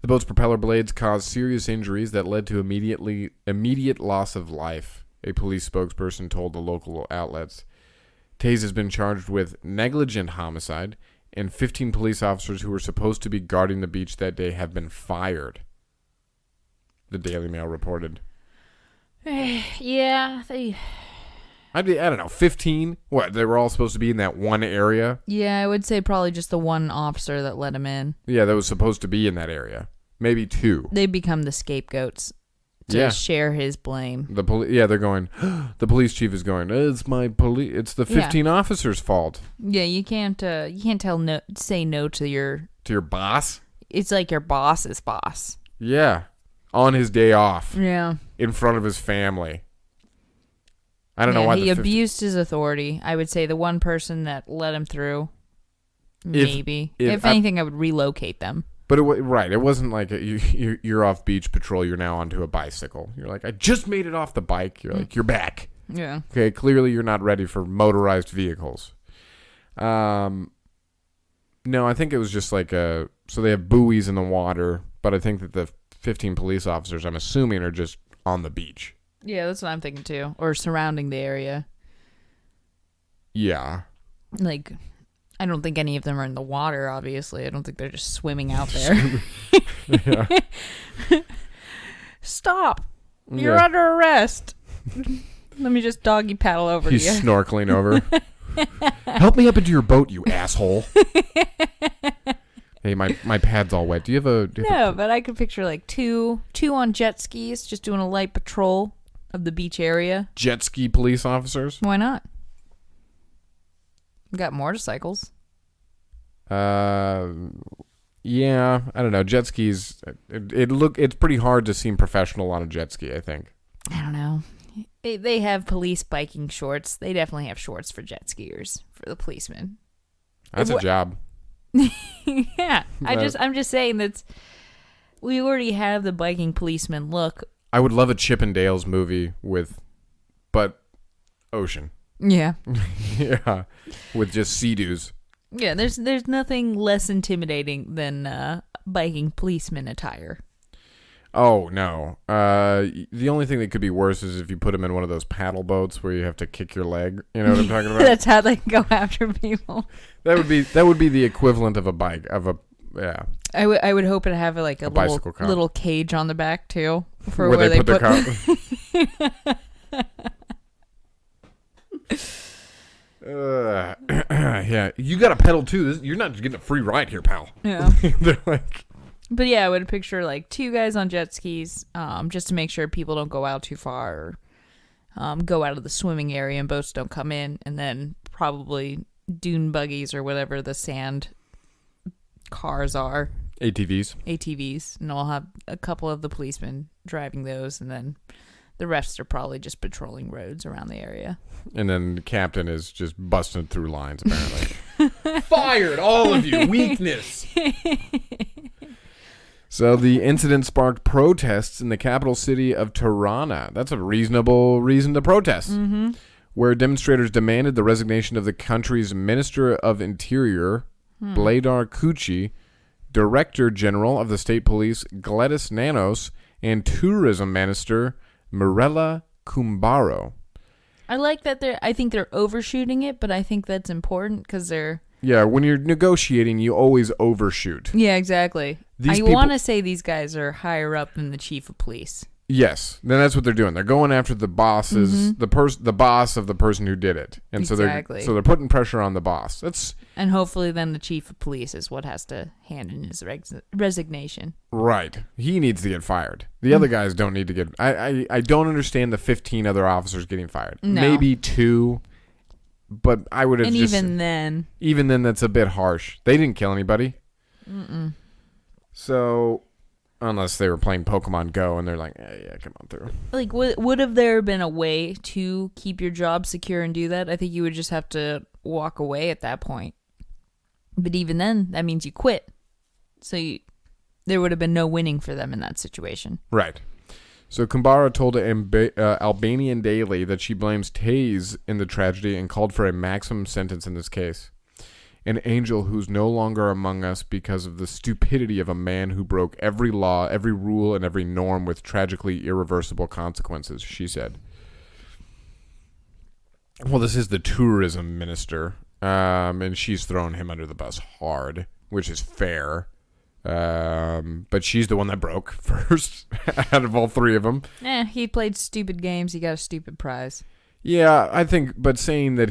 The boat's propeller blades caused serious injuries that led to immediate loss of life, a police spokesperson told the local outlets. Tays has been charged with negligent homicide, and 15 police officers who were supposed to be guarding the beach that day have been fired, the Daily Mail reported. Yeah, I don't know, 15? What, they were all supposed to be in that one area? Yeah, I would say probably just the one officer that let him in. Yeah, that was supposed to be in that area. Maybe 2. They become the scapegoats to share his blame. They're going. The police chief is going. It's my police. It's the 15 officers' fault. Yeah, you can't say no to your boss. It's like your boss's boss. Yeah, on his day off. Yeah, in front of his family. I don't know why he abused his authority. I would say the one person that let him through. Maybe. If anything, I would relocate them. But it wasn't like you're off beach patrol. You're now onto a bicycle. You're like, I just made it off the bike. You're like, you're back. Yeah. Okay. Clearly, you're not ready for motorized vehicles. No, I think it was just like so they have buoys in the water, but I think that the 15 police officers, I'm assuming, are just on the beach. Yeah, that's what I'm thinking too, or surrounding the area. Yeah. Like, I don't think any of them are in the water, obviously. I don't think they're just swimming out there. Stop. You're under arrest. Let me just doggy paddle over to you. He's snorkeling over. Help me up into your boat, you asshole. Hey, my pad's all wet. Do you have No, but I could picture like two on jet skis just doing a light patrol of the beach area. Jet ski police officers? Why not? Got motorcycles. Yeah, I don't know. Jet skis, it's pretty hard to seem professional on a jet ski, I think. I don't know. They have police biking shorts. They definitely have shorts for jet skiers, for the policemen. That's a job. Yeah. I'm just saying that we already have the biking policeman look. I would love a Chip and Dale's movie but ocean. Yeah. Yeah. With just sea-doos. Yeah, there's nothing less intimidating than biking policeman attire. Oh, no. The only thing that could be worse is if you put them in one of those paddle boats where you have to kick your leg. You know what I'm talking about? That's how they go after people. That would be the equivalent of a bike, yeah. I would hope it have like a little cage on the back too, for where they put their car. Yeah, you got to pedal too. You're not getting a free ride here, pal. Yeah. They're like. But yeah, I would picture like two guys on jet skis, just to make sure people don't go out too far, or go out of the swimming area and boats don't come in, and then probably dune buggies or whatever the sand cars are. ATVs, and I'll have a couple of the policemen driving those, and then the rest are probably just patrolling roads around the area. And then the captain is just busting through lines, apparently. Fired, all of you. Weakness. So the incident sparked protests in the capital city of Tirana. That's a reasonable reason to protest. Mm-hmm. Where demonstrators demanded the resignation of the country's Minister of Interior, Bledar Kuchi, Director General of the State Police, Gladys Nanos, and Tourism Minister, Mirella Kumbaro. I like that I think they're overshooting it, but I think that's important because they're... Yeah, when you're negotiating, you always overshoot. Yeah, exactly. I want to say these guys are higher up than the chief of police. Yes, then that's what they're doing. They're going after the bosses, the boss of the person who did it, and so they're putting pressure on the boss. And hopefully, then the chief of police is what has to hand in his resignation. Right, he needs to get fired. The other guys don't need to get. I don't understand the 15 other officers getting fired. No. Maybe 2. But I would have and even then, that's a bit harsh. They didn't kill anybody. Mm-mm. So, unless they were playing Pokemon Go and they're like, yeah, come on through. Like, would have there been a way to keep your job secure and do that? I think you would just have to walk away at that point. But even then, that means you quit. So there would have been no winning for them in that situation. Right. So Kumbara told Albanian Daily that she blames Taze in the tragedy and called for a maximum sentence in this case. An angel who's no longer among us because of the stupidity of a man who broke every law, every rule, and every norm with tragically irreversible consequences, she said. Well, this is the tourism minister, and she's thrown him under the bus hard, which is fair. But she's the one that broke first out of all 3 of them. He played stupid games. He got a stupid prize. Yeah, I think, but saying that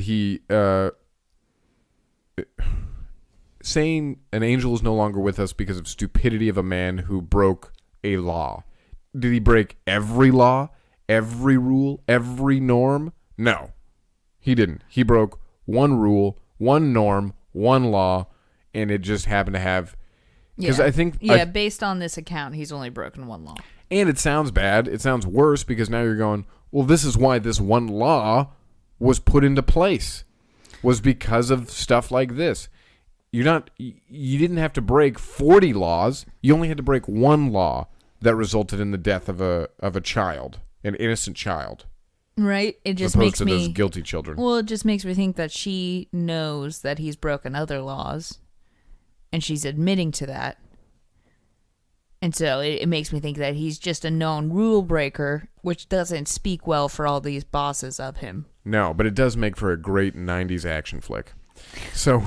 saying an angel is no longer with us because of stupidity of a man who broke a law Did he break every law, every rule, every norm? No, he didn't. He broke one rule, one norm, one law, and it just happened to have... Because I think... based on this account, he's only broken one law. And it sounds bad. It sounds worse because now you're going, well, this is why this one law was put into place. Was because of stuff like this. You didn't have to break 40 laws. You only had to break one law that resulted in the death of a child, an innocent child. Right? It just makes me... those guilty children. Well, it just makes me think that she knows that he's broken other laws, and she's admitting to that. And so it makes me think that he's just a known rule breaker, which doesn't speak well for all these bosses of him. No, but it does make for a great 90s action flick. So,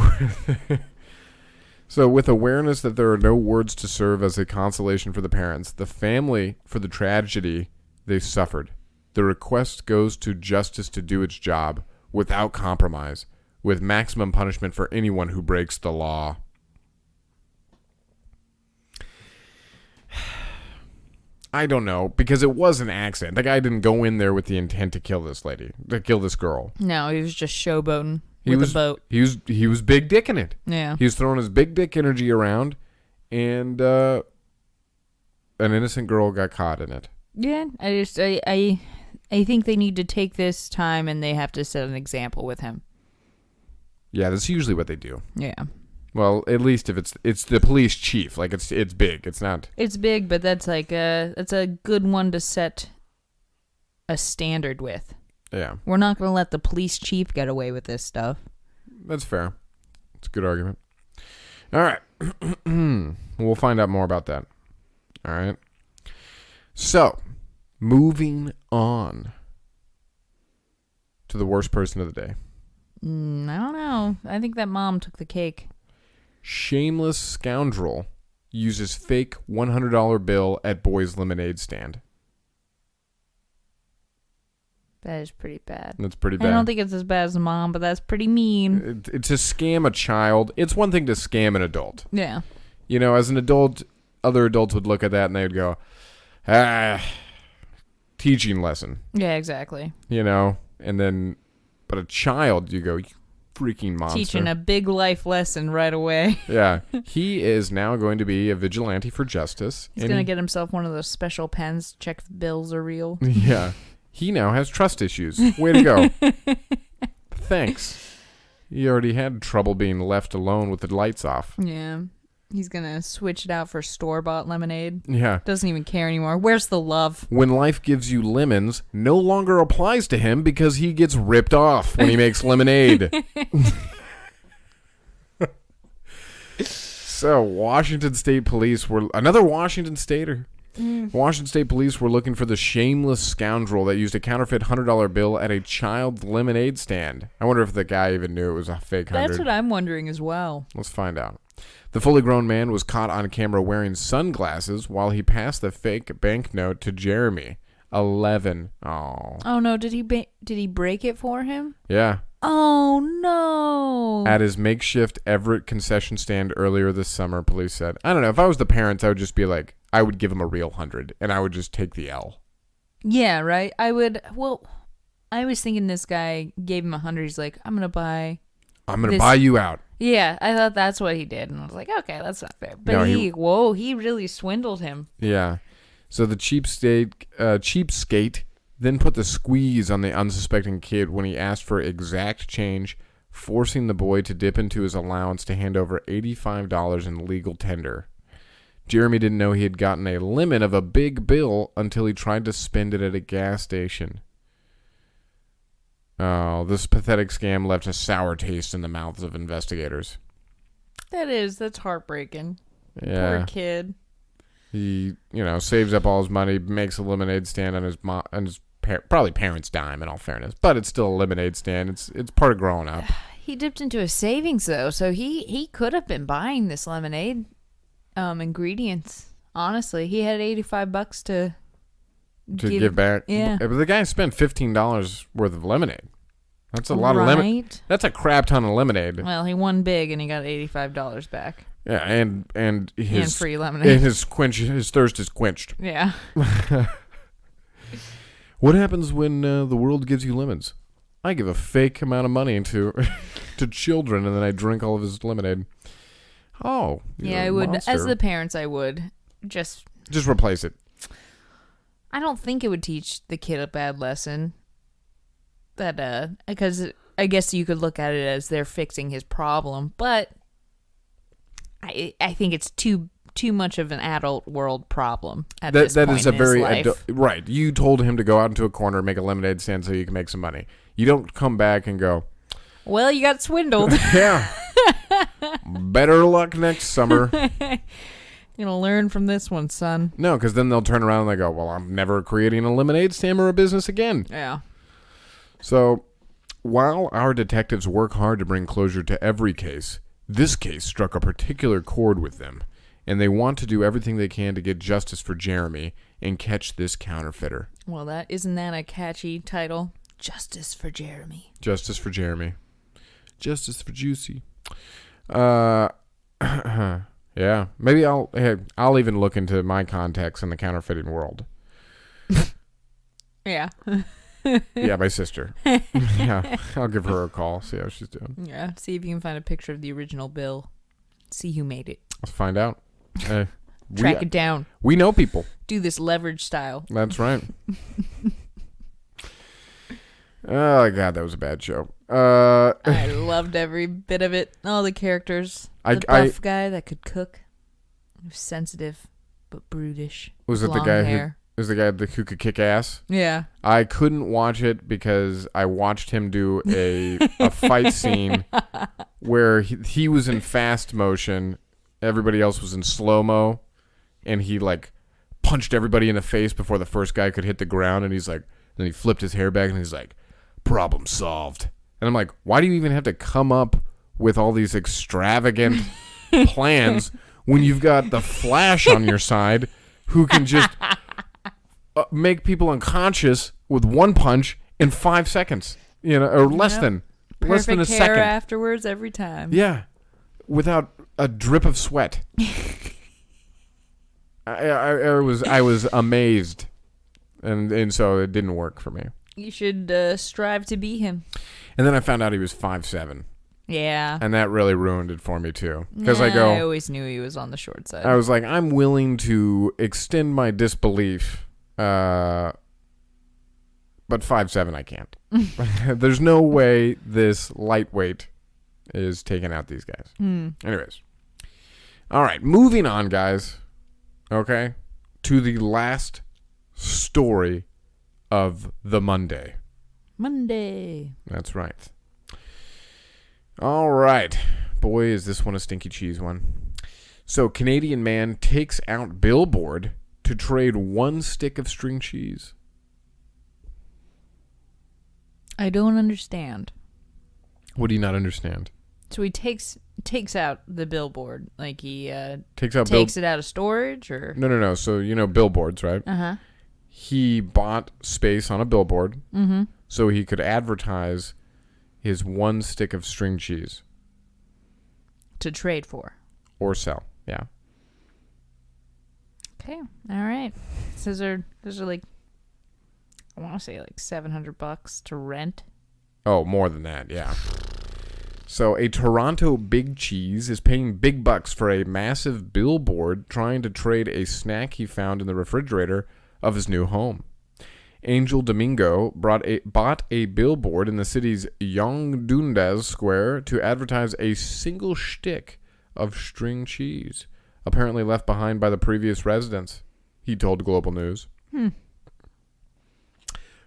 so with awareness that there are no words to serve as a consolation for the parents, the family, for the tragedy they suffered, the request goes to justice to do its job without compromise, with maximum punishment for anyone who breaks the law. I don't know, because it was an accident. The guy didn't go in there with the intent to kill this lady, to kill this girl. No, he was just showboating with a boat. He was big dicking it. Yeah. He was throwing his big dick energy around, and an innocent girl got caught in it. Yeah, I think they need to take this time and they have to set an example with him. Yeah, that's usually what they do. Yeah. Well, at least if it's the police chief, like it's big. It's not. It's big, but that's a good one to set a standard with. Yeah. We're not going to let the police chief get away with this stuff. That's fair. It's a good argument. All right. We'll find out more about that. All right. So, moving on to the worst person of the day. I don't know. I think that mom took the cake. Shameless scoundrel uses fake $100 bill at boy's lemonade stand. That is pretty bad. That's pretty bad. I don't think it's as bad as the mom, but that's pretty mean. It's to scam a child. It's one thing to scam an adult. Yeah. You know, as an adult, other adults would look at that and they would go, teaching lesson. Yeah, exactly. You know, and then, but a child, you go, you freaking monster. Teaching a big life lesson right away. Yeah. He is now going to be a vigilante for justice. He's going to get himself one of those special pens to check if bills are real. Yeah. He now has trust issues. Way to go. Thanks. He already had trouble being left alone with the lights off. Yeah. He's going to switch it out for store-bought lemonade. Yeah. Doesn't even care anymore. Where's the love? When life gives you lemons no longer applies to him because he gets ripped off when he makes lemonade. So, Washington State Police were... Another Washington Stater. Washington State Police were looking for the shameless scoundrel that used a counterfeit $100 bill at a child's lemonade stand. I wonder if the guy even knew it was a fake 100. That's what I'm wondering as well. Let's find out. The fully grown man was caught on camera wearing sunglasses while he passed the fake banknote to Jeremy. 11. Oh. Oh no! Did he break it for him? Yeah. Oh no! At his makeshift Everett concession stand earlier this summer, police said. I don't know. If I was the parents, I would just be like, I would give him a real 100, and I would just take the L. Yeah, right. I would. Well, I was thinking this guy gave him 100. He's like, I'm gonna buy you out. Yeah, I thought that's what he did, and I was like, okay, that's not fair. But No, he really swindled him. Yeah. So the cheapskate then put the squeeze on the unsuspecting kid when he asked for exact change, forcing the boy to dip into his allowance to hand over $85 in legal tender. Jeremy didn't know he had gotten a limit of a big bill until he tried to spend it at a gas station. Oh, this pathetic scam left a sour taste in the mouths of investigators. That's heartbreaking. Yeah. Poor kid. He, saves up all his money, makes a lemonade stand on his probably parents' dime, in all fairness, but it's still a lemonade stand. It's part of growing up. He dipped into his savings though, so he could have been buying this lemonade ingredients. Honestly, he had $85 to give back. Yeah, but the guy spent $15 worth of lemonade. That's a lot of lemonade. That's a crap ton of lemonade. Well, he won big and he got $85 back. Yeah, and his free lemonade. And his thirst is quenched. Yeah. What happens when the world gives you lemons? I give a fake amount of money to to children, and then I drink all of his lemonade. Oh, yeah, I would. Monster. As the parents, I would just replace it. I don't think it would teach the kid a bad lesson. That because I guess you could look at it as they're fixing his problem, but I think it's too much of an adult world problem at this point is a in very his life. right. You told him to go out into a corner and make a lemonade stand so you can make some money. You don't come back and go, well, you got swindled. yeah. Better luck next summer. You're gonna learn from this one, son. No, because then they'll turn around and they go, well, I'm never creating a lemonade stand or a business again. Yeah. So, while our detectives work hard to bring closure to every case, this case struck a particular chord with them, and they want to do everything they can to get justice for Jeremy and catch this counterfeiter. Well, isn't that a catchy title? Justice for Jeremy. Justice for Jeremy. Justice for Juicy. Yeah, maybe I'll even look into my contacts in the counterfeiting world. Yeah. Yeah, my sister. Yeah, I'll give her a call, see how she's doing. Yeah, see if you can find a picture of the original bill. See who made it. Let's find out. Track it down. We know people. Do this leverage style. That's right. Oh, God, that was a bad show. I loved every bit of it. All the characters. The buff guy that could cook. He was sensitive, but brutish. Was it the guy who could kick ass? Yeah. I couldn't watch it because I watched him do a fight scene where he was in fast motion, everybody else was in slow-mo, and he like punched everybody in the face before the first guy could hit the ground, and then he flipped his hair back and he's like, problem solved. And I'm like, why do you even have to come up with all these extravagant plans when you've got the Flash on your side who can just make people unconscious with one punch in 5 seconds, or less than a second. Hair afterwards every time. Yeah, without a drip of sweat. I was amazed, and so it didn't work for me. You should strive to be him. And then I found out he was 5'7". Yeah. And that really ruined it for me too. Because I always knew he was on the short side. I was like, I'm willing to extend my disbelief, but 5'7" I can't. There's no way this lightweight is taking out these guys. Anyways. All right, moving on, guys. Okay, to the last story of the Monday. That's right. All right. Boy, is this one a stinky cheese one. So, Canadian man takes out billboard to trade one stick of string cheese. I don't understand. What do you not understand? So he takes out the billboard, like he takes it out of storage, or no. So billboards, right? Uh-huh. He bought space on a billboard, so he could advertise his one stick of string cheese to trade for or sell. Yeah. Okay. All right. Those are like, I want to say like $700 to rent. Oh, more than that. Yeah. So a Toronto Big Cheese is paying big bucks for a massive billboard trying to trade a snack he found in the refrigerator of his new home. Angel Domingo bought a billboard in the city's Yonge Dundas Square to advertise a single shtick of string cheese, apparently left behind by the previous residents, he told Global News.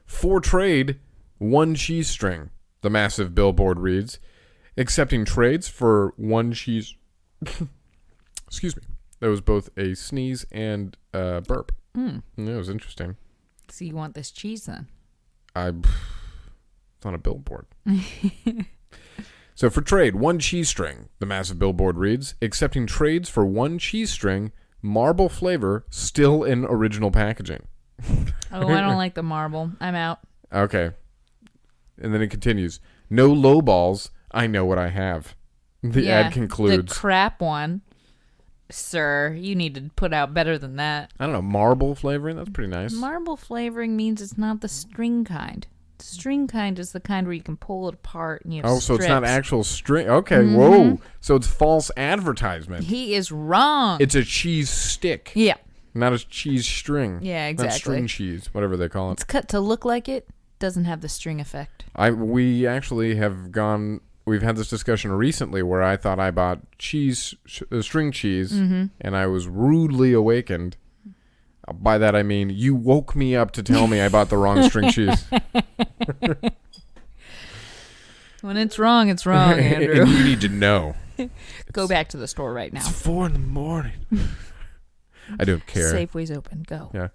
For trade, one cheese string, the massive billboard reads, accepting trades for one cheese. Excuse me. That was both a sneeze and a burp. It was interesting. So you want this cheese then? It's on a billboard. So for trade, one cheese string, the massive billboard reads, accepting trades for one cheese string, marble flavor, still in original packaging. Oh, I don't like the marble. I'm out. Okay. And then it continues, no low balls, I know what I have. The ad concludes. The crap one. Sir, you need to put out better than that. I don't know, marble flavoring? That's pretty nice. Marble flavoring means it's not the string kind. The string kind is the kind where you can pull it apart and you have so it's not strips. actual string. Okay, whoa. So it's false advertisement. He is wrong. It's a cheese stick. Yeah. Not a cheese string. Yeah, exactly. Not string cheese, whatever they call it. It's cut to look like it, doesn't have the string effect. We actually have gone... We've had this discussion recently where I thought I bought string cheese, and I was rudely awakened. By that I mean you woke me up to tell me I bought the wrong string cheese. When it's wrong, Andrew. And you need to know. Go back to the store right now. It's 4 a.m. I don't care. Safeway's open. Go. Yeah.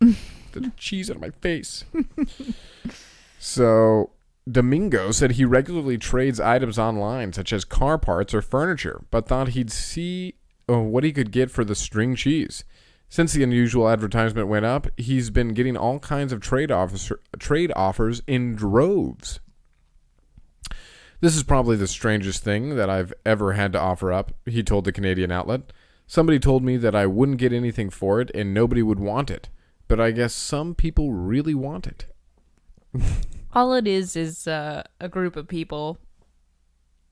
The cheese on my face. So... Domingo said he regularly trades items online, such as car parts or furniture, but thought he'd see what he could get for the string cheese. Since the unusual advertisement went up, he's been getting all kinds of trade offers in droves. This is probably the strangest thing that I've ever had to offer up, he told the Canadian outlet. Somebody told me that I wouldn't get anything for it and nobody would want it, but I guess some people really want it. All it is a group of people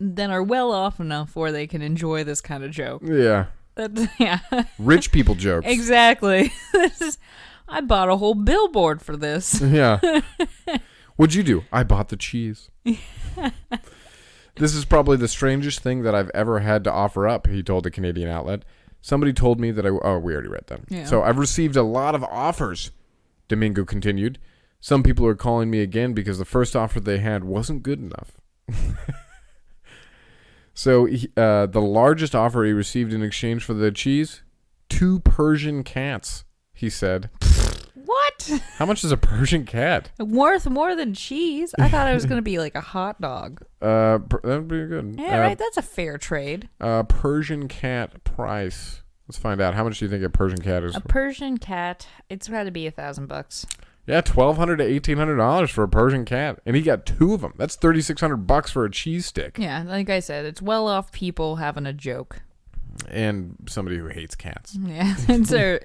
that are well off enough where they can enjoy this kind of joke. Yeah. Yeah. Rich people jokes. Exactly. I bought a whole billboard for this. Yeah. What'd you do? I bought the cheese. This is probably the strangest thing that I've ever had to offer up, he told the Canadian outlet. Somebody told me that we already read that. Yeah. So I've received a lot of offers, Domingo continued. Some people are calling me again because the first offer they had wasn't good enough. So the largest offer he received in exchange for the cheese, 2 Persian cats, he said. What? How much is a Persian cat? Worth more than cheese? I thought it was going to be like a hot dog. That would be good. Yeah, right. That's a fair trade. Persian cat price. Let's find out. How much do you think a Persian cat is? A Persian cat, it's got to be $1,000. Yeah, $1,200 to $1,800 for a Persian cat, and he got 2 of them. That's $3,600 for a cheese stick. Yeah, like I said, it's well-off people having a joke. And somebody who hates cats. Yeah,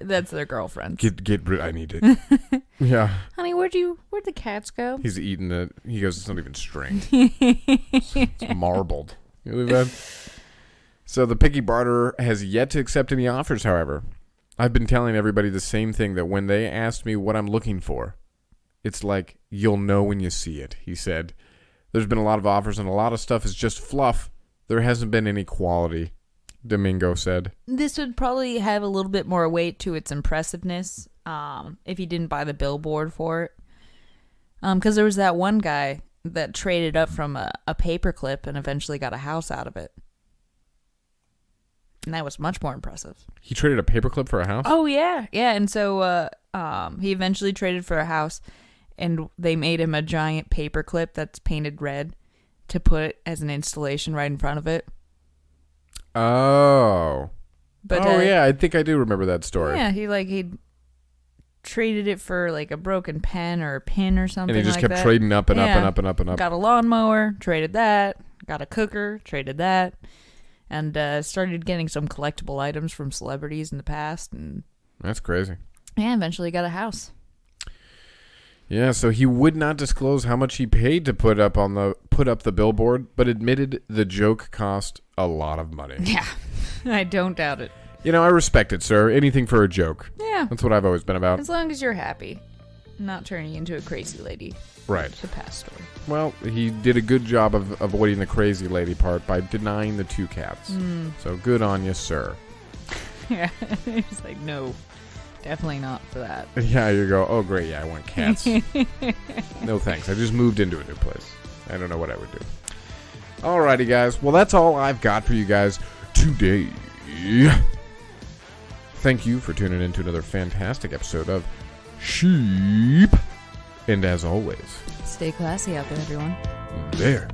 that's their girlfriend. Get rid. I need it. Yeah. Honey, where'd the cats go? He's eating it. He goes, it's not even string. It's marbled. You believe that? So the picky barter has yet to accept any offers, however. I've been telling everybody the same thing, that when they asked me what I'm looking for, it's like, you'll know when you see it, he said. There's been a lot of offers and a lot of stuff is just fluff. There hasn't been any quality, Domingo said. This would probably have a little bit more weight to its impressiveness if he didn't buy the billboard for it. Because there was that one guy that traded up from a paperclip and eventually got a house out of it. And that was much more impressive. He traded a paperclip for a house? Oh, yeah. Yeah, and so he eventually traded for a house, and they made him a giant paperclip that's painted red to put as an installation right in front of it. Oh. But, yeah, I think I do remember that story. Yeah, he traded it for like a broken pen or a pin or something And he just like kept trading up and up Yeah. and up and up and up. Got a lawnmower, traded that. Got a cooker, traded that. And started getting some collectible items from celebrities in the past. And That's crazy. yeah, eventually got a house. Yeah, so he would not disclose how much he paid to put up the billboard, but admitted the joke cost a lot of money. Yeah, I don't doubt it. You know, I respect it, sir. Anything for a joke. Yeah. That's what I've always been about. As long as you're happy. Not turning into a crazy lady. Right. The past story. Well, he did a good job of avoiding the crazy lady part by denying the 2 cats. So good on you, sir. Yeah. He's like, no, definitely not for that. Yeah, you go, oh, great, yeah, I want cats. No thanks. I just moved into a new place. I don't know what I would do. Alrighty, guys. Well, that's all I've got for you guys today. Thank you for tuning in to another fantastic episode of Sheep. And as always, Stay classy out there, everyone. there